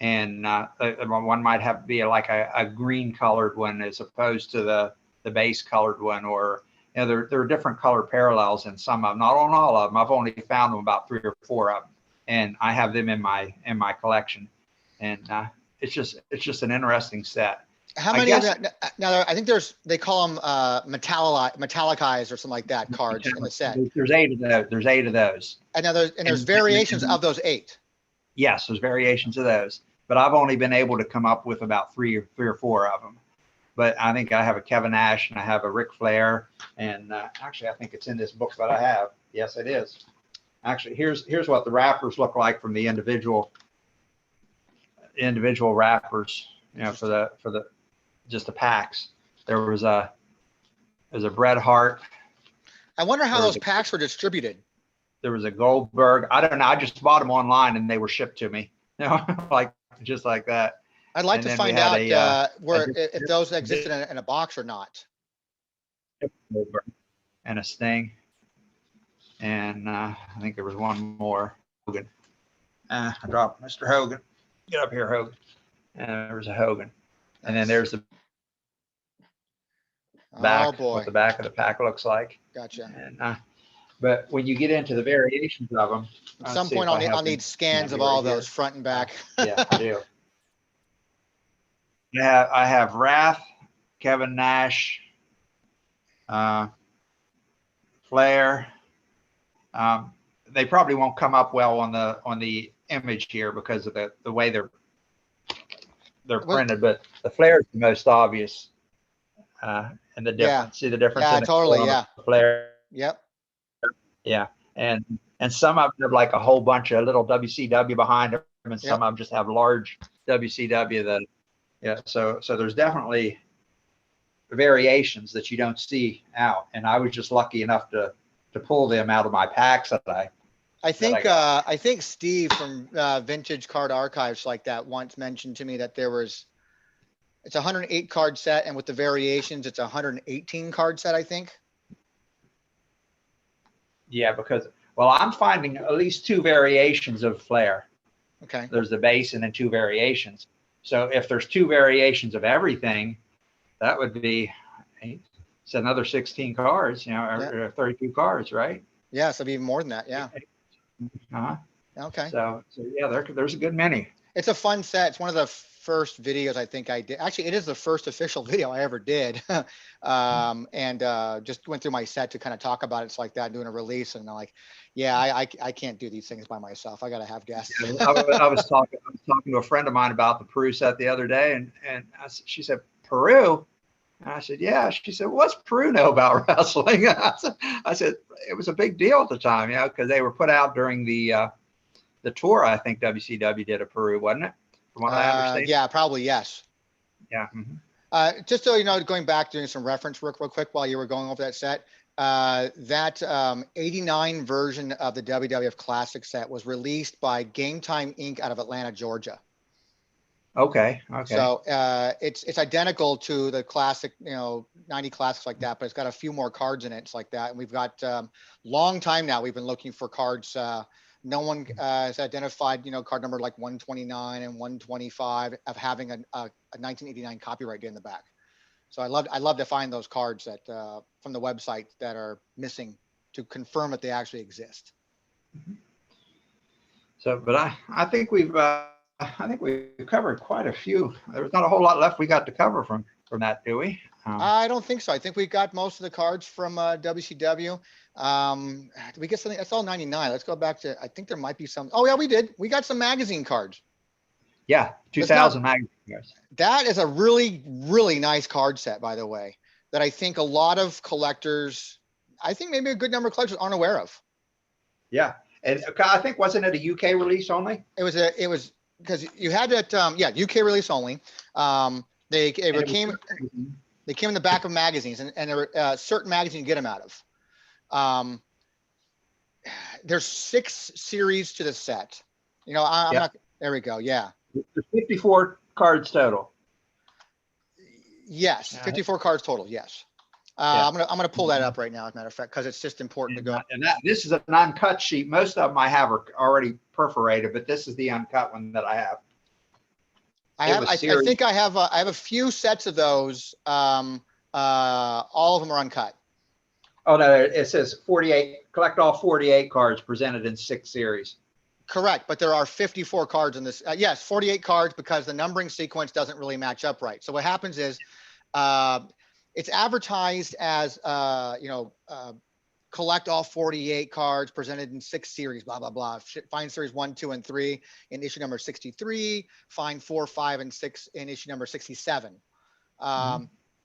And one might have to be like a green colored one as opposed to the base colored one, or there are different color parallels in some of them, not on all of them. I've only found them about 3 or 4 of them, and I have them in my collection. And it's just an interesting set. How many of that? Now, I think they call them metallicized or something like that cards in the set. There's 8 of those. There's 8 of those. And now there's variations of those 8. Yes, there's variations of those, but I've only been able to come up with about 3 or 4 of them. But I think I have a Kevin Nash and I have a Ric Flair, and actually I think it's in this book that I have. Yes, it is. Actually, here's what the wrappers look like from the individual wrappers. For the just the packs. There's a Bret Hart. I wonder how those packs were distributed. There was a Goldberg. I don't know. I just bought them online and they were shipped to me. Like just like that. I'd like to find out if those existed in a box or not. And a Sting. And I think there was one more. Hogan. I dropped Mr. Hogan. Get up here, Hogan. And there was a Hogan. And then there's the back, what the back of the pack looks like. Gotcha. And but when you get into the variations of them, at some point I'll need scans of all those front and back. Yeah, I do. Yeah, I have Wrath, Kevin Nash, Flair. They probably won't come up well on the image here because of the way they're printed, but the Flair is the most obvious. And the difference. Yeah. See the difference? Yeah, totally. Yeah. Flair. Yep. Yeah. And some of them have like a whole bunch of little WCW behind them, and some of them just have large WCW. So there's definitely variations that you don't see out. And I was just lucky enough to pull them out of my packs that I think Steve from Vintage Card Archives like that once mentioned to me that it's a 108 card set, and with the variations, it's a 118 card set, I think. Yeah, because I'm finding at least 2 variations of Flair. Okay. There's the base and then 2 variations. So if there's 2 variations of everything, that would be it's another 16 cards, or 32 cards, right? Yeah, so it'd be even more than that. Yeah. Uh-huh. Okay. So yeah, there's a good many. It's a fun set. It's one of the first videos I think I did. Actually, it is the first official video I ever did. And just went through my set to kind of talk about it. It's like that, doing a release, and I'm like, yeah, I can't do these things by myself. I got to have guests. I was talking to a friend of mine about the Peru set the other day, and she said, Peru? And I said, yeah. She said, what's Peru know about wrestling? I said, it was a big deal at the time, because they were put out during the tour. I think WCW did a Peru, wasn't it? From what I understand. Yeah, probably, yes. Yeah. Mm-hmm. Just so you know, going back, doing some reference work real quick while you were going over that set, that 89 version of the WWF Classic set was released by Game Time Inc. out of Atlanta, Georgia. Okay. So it's identical to the classic, 90 classics like that, but it's got a few more cards in it. It's like that. And we've got long time now, we've been looking for cards. No one has identified, card number like 129 and 125 of having a 1989 copyright date in the back. So I love to find those cards that from the website that are missing to confirm that they actually exist. So, but I think we've covered quite a few. There's not a whole lot left we got to cover from that, do we? I don't think so. I think we got most of the cards from WCW. Did we get something? That's all 99. Let's go back to, I think there might be some. Oh yeah, we did. We got some magazine cards. Yeah, 2000 magazine cards. That is a really, really nice card set, by the way, that I think a lot of collectors, I think maybe a good number of collectors aren't aware of. Yeah. And I think, wasn't it a UK release only? It was because you had that, UK release only. They came in the back of magazines, and there were certain magazines you get them out of. There's 6 series to the set. I'm not, there we go. Yeah. There's 54 cards total. Yes, 54 cards total. Yes. I'm gonna pull that up right now, as a matter of fact, because it's just important to go. And this is an uncut sheet. Most of them I have are already perforated, but this is the uncut one that I have. I think I have a few sets of those. All of them are uncut. Oh no, it says 48. Collect all 48 cards presented in 6 series. Correct, but there are 54 cards in this. Yes, 48 cards, because the numbering sequence doesn't really match up right. So what happens is, it's advertised as collect all 48 cards presented in 6 series, blah blah blah. Find series 1, 2, and 3 in issue number 63. Find 4, 5, and 6 in issue number 67.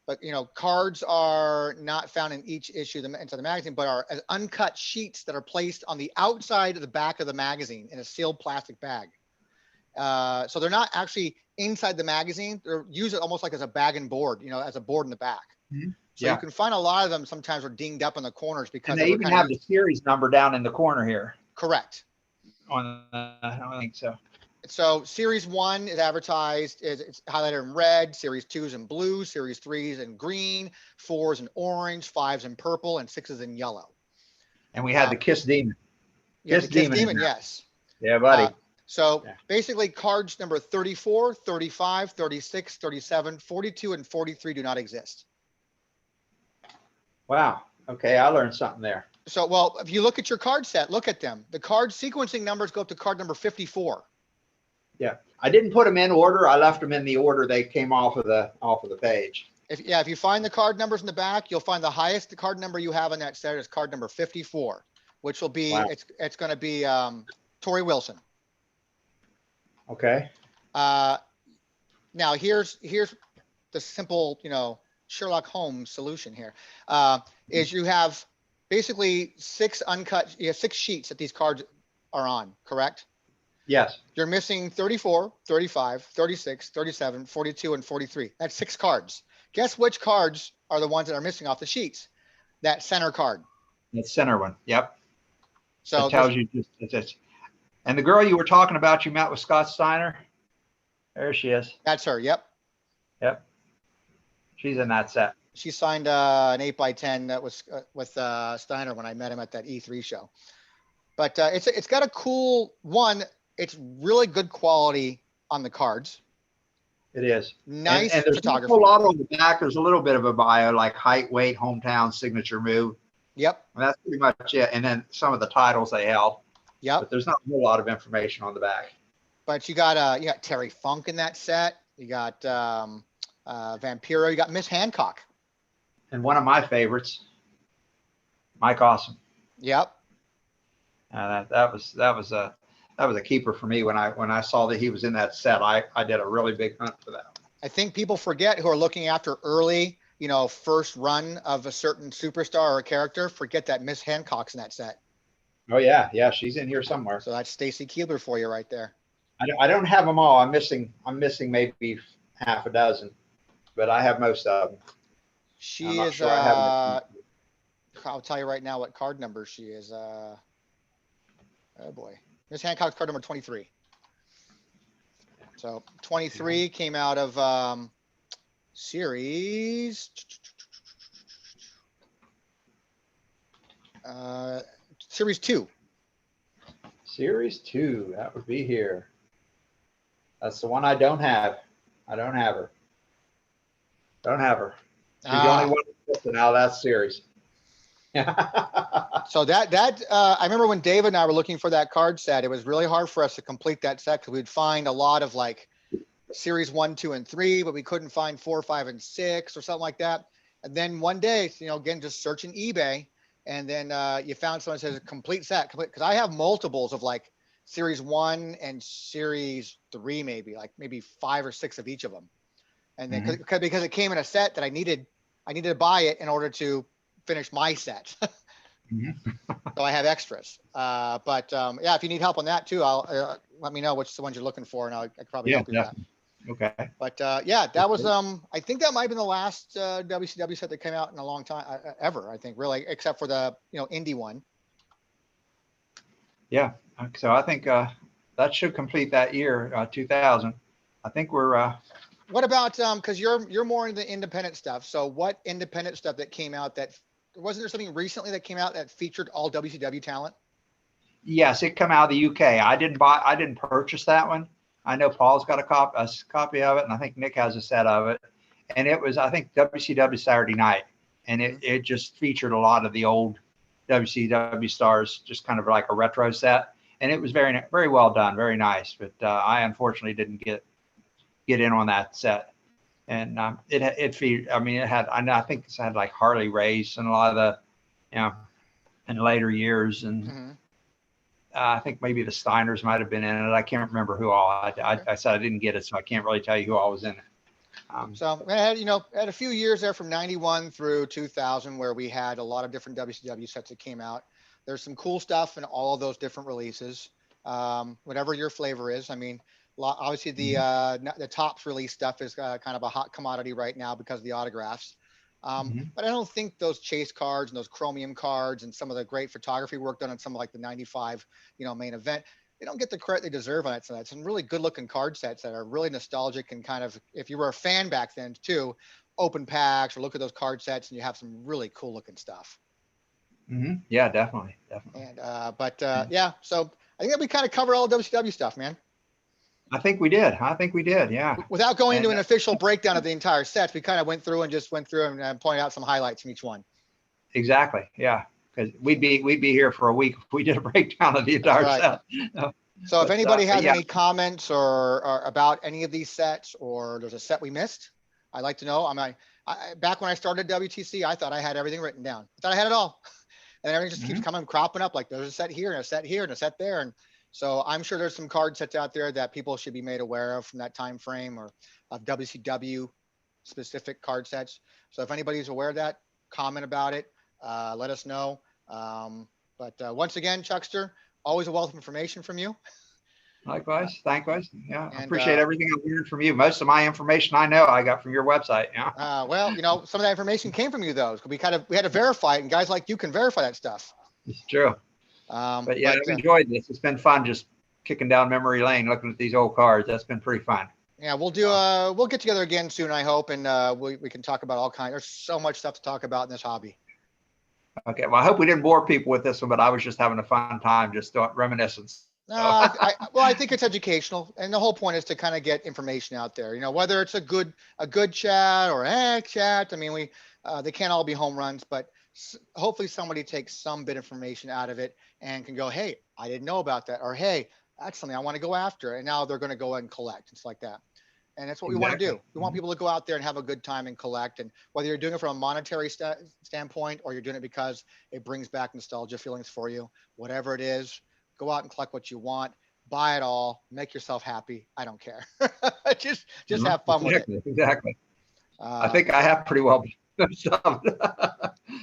But cards are not found in each issue into the magazine, but are as uncut sheets that are placed on the outside of the back of the magazine in a sealed plastic bag. So they're not actually inside the magazine. They're used almost like as a bag and board, as a board in the back. So you can find a lot of them sometimes are dinged up in the corners because they even have the series number down in the corner here. Correct. I don't think so. So series 1 is advertised, it's highlighted in red, series 2 is in blue, series 3 is in green, 4 is in orange, 5 is in purple, and 6 is in yellow. And we had the Kiss Demon. Kiss Demon, yes. Yeah, buddy. Basically cards number 34, 35, 36, 37, 42, and 43 do not exist. Wow. Okay, I learned something there. So, well, if you look at your card set, look at them. The card sequencing numbers go up to card number 54. Yeah, I didn't put them in order. I left them in the order they came off of the page. If you find the card numbers in the back, you'll find the highest card number you have in that set is card number 54, which will be it's going to be Tori Wilson. Okay. Now here's the simple Sherlock Holmes solution here. Is you have basically 6 uncut, 6 sheets that these cards are on, correct? Yes. You're missing 34, 35, 36, 37, 42, and 43. That's 6 cards. Guess which cards are the ones that are missing off the sheets? That center card. That center one. Yep. So it tells you just. And the girl you were talking about, you met with Scott Steiner. There she is. That's her. Yep. Yep. She's in that set. She signed an 8x10 that was with Steiner when I met him at that E3 show. But it's got a cool one. It's really good quality on the cards. It is. Nice and there's photography. A whole lot on the back. There's a little bit of a bio, like height, weight, hometown, signature move. Yep. And that's pretty much it. And then some of the titles they held. Yep. But there's not a whole lot of information on the back. But you got Terry Funk in that set. You got Vampiro. You got Miss Hancock. And one of my favorites, Mike Awesome. Yep. That was a keeper for me when I saw that he was in that set. I did a really big hunt for that. I think people forget, who are looking after early, first run of a certain superstar or a character, forget that Miss Hancock's in that set. Oh yeah, she's in here somewhere. So that's Stacy Keebler for you right there. I don't have them all. I'm missing maybe half a dozen, but I have most of them. She is. Sure I'll tell you right now what card number she is. Oh boy, Miss Hancock's card number 23. So 23 came out of series series 2. Series 2, that would be here. That's the one I don't have. I don't have her. She's the only one that's out of that series. So that I remember when David and I were looking for that card set, it was really hard for us to complete that set because we'd find a lot of like series 1, 2, and 3, but we couldn't find 4, 5, and 6 or something like that. And then one day, again, just searching eBay, and then you found someone that says a complete set, because I have multiples of like series 1 and series 3, maybe 5 or 6 of each of them. And then because it came in a set that I needed to buy it in order to finish my set. So I have extras. But yeah, if you need help on that too, I'll let me know which the ones you're looking for, and I could probably help you with that. Okay. But yeah, that was I think that might have been the last WCW set that came out in a long time ever. I think, really, except for the indie one. Yeah. So I think that should complete that year, 2000. I think we're What about because you're more into the independent stuff. So what independent stuff that came out that wasn't there something recently that came out that featured all WCW talent? Yes, it come out of the UK. I didn't purchase that one. I know Paul's got a copy of it, and I think Nick has a set of it. And it was, I think, WCW Saturday Night, and it just featured a lot of the old WCW stars, just kind of like a retro set. And it was very well done, very nice. But I unfortunately didn't get in on that set. And it featured. I mean, I think it had like Harley Race and a lot of the, in later years, and I think maybe the Steiners might have been in it. I can't remember who all. I said I didn't get it, so I can't really tell you who all was in it. So I had, had a few years there from 91 through 2000 where we had a lot of different WCW sets that came out. There's some cool stuff in all of those different releases. Whatever your flavor is. I mean, obviously the Topps release stuff is kind of a hot commodity right now because of the autographs. But I don't think those chase cards and those chromium cards and some of the great photography work done on some of like the 95, main event, they don't get the credit they deserve on it. So that's some really good looking card sets that are really nostalgic and kind of, if you were a fan back then too, open packs or look at those card sets and you have some really cool looking stuff. Yeah, definitely. And, yeah, so I think that we kind of covered all WCW stuff, man. I think we did. Yeah. Without going into an official breakdown of the entire sets, we kind of went through and pointed out some highlights from each one. Exactly. Yeah. Because we'd be here for a week if we did a breakdown of the entire set. So if anybody has any comments or about any of these sets, or there's a set we missed, I'd like to know. Back when I started WTC, I thought I had everything written down. I thought I had it all, and everything just keeps cropping up. Like there's a set here and a set here and a set there, and so I'm sure there's some card sets out there that people should be made aware of from that time frame or of WCW specific card sets. So if anybody's aware of that, comment about it. Let us know. But once again, Chuckster, always a wealth of information from you. Likewise. Yeah, I appreciate everything I learned from you. Most of my information I know I got from your website. Yeah. Well, some of that information came from you though. We had to verify it, and guys like you can verify that stuff. It's true. But yeah, I've enjoyed this. It's been fun just kicking down memory lane, looking at these old cards. That's been pretty fun. Yeah, we'll do. We'll get together again soon, I hope, and we can talk about all kinds. There's so much stuff to talk about in this hobby. Okay, well, I hope we didn't bore people with this one, but I was just having a fun time, just reminiscence. I think it's educational, and the whole point is to kind of get information out there. Whether it's a good chat or chat. I mean, they can't all be home runs, but hopefully somebody takes some bit of information out of it and can go, hey, I didn't know about that, or hey, that's something I want to go after, and now they're going to go and collect. It's like that. And that's what we want to do. We want people to go out there and have a good time and collect. And whether you're doing it from a monetary standpoint or you're doing it because it brings back nostalgia feelings for you, whatever it is, go out and collect what you want, buy it all, make yourself happy. I don't care. just have fun with it. Exactly. I think I have pretty well.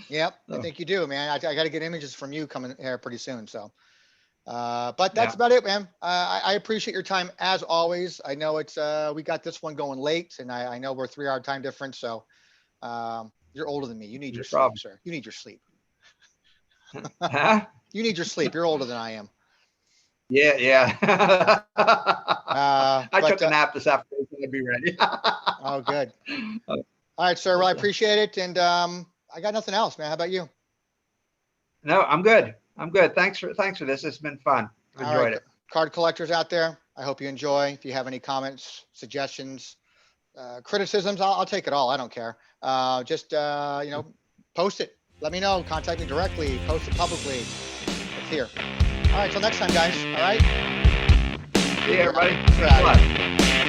Yep, I think you do, man. I got to get images from you coming here pretty soon. So. But that's about it, man. I appreciate your time as always. I know it's we got this one going late, and I know we're 3-hour time difference, so you're older than me. You need your sleep, sir. You need your sleep. Huh? You need your sleep. You're older than I am. Yeah. I took a nap this afternoon, so I'd be ready. Oh, good. All right, sir. Well, I appreciate it, and I got nothing else, man. How about you? No, I'm good. Thanks for this. It's been fun. Enjoyed it. Card collectors out there, I hope you enjoy. If you have any comments, suggestions, criticisms, I'll take it all. I don't care. Just post it. Let me know. Contact me directly. Post it publicly. It's here. All right. Till next time, guys. All right. See you, everybody.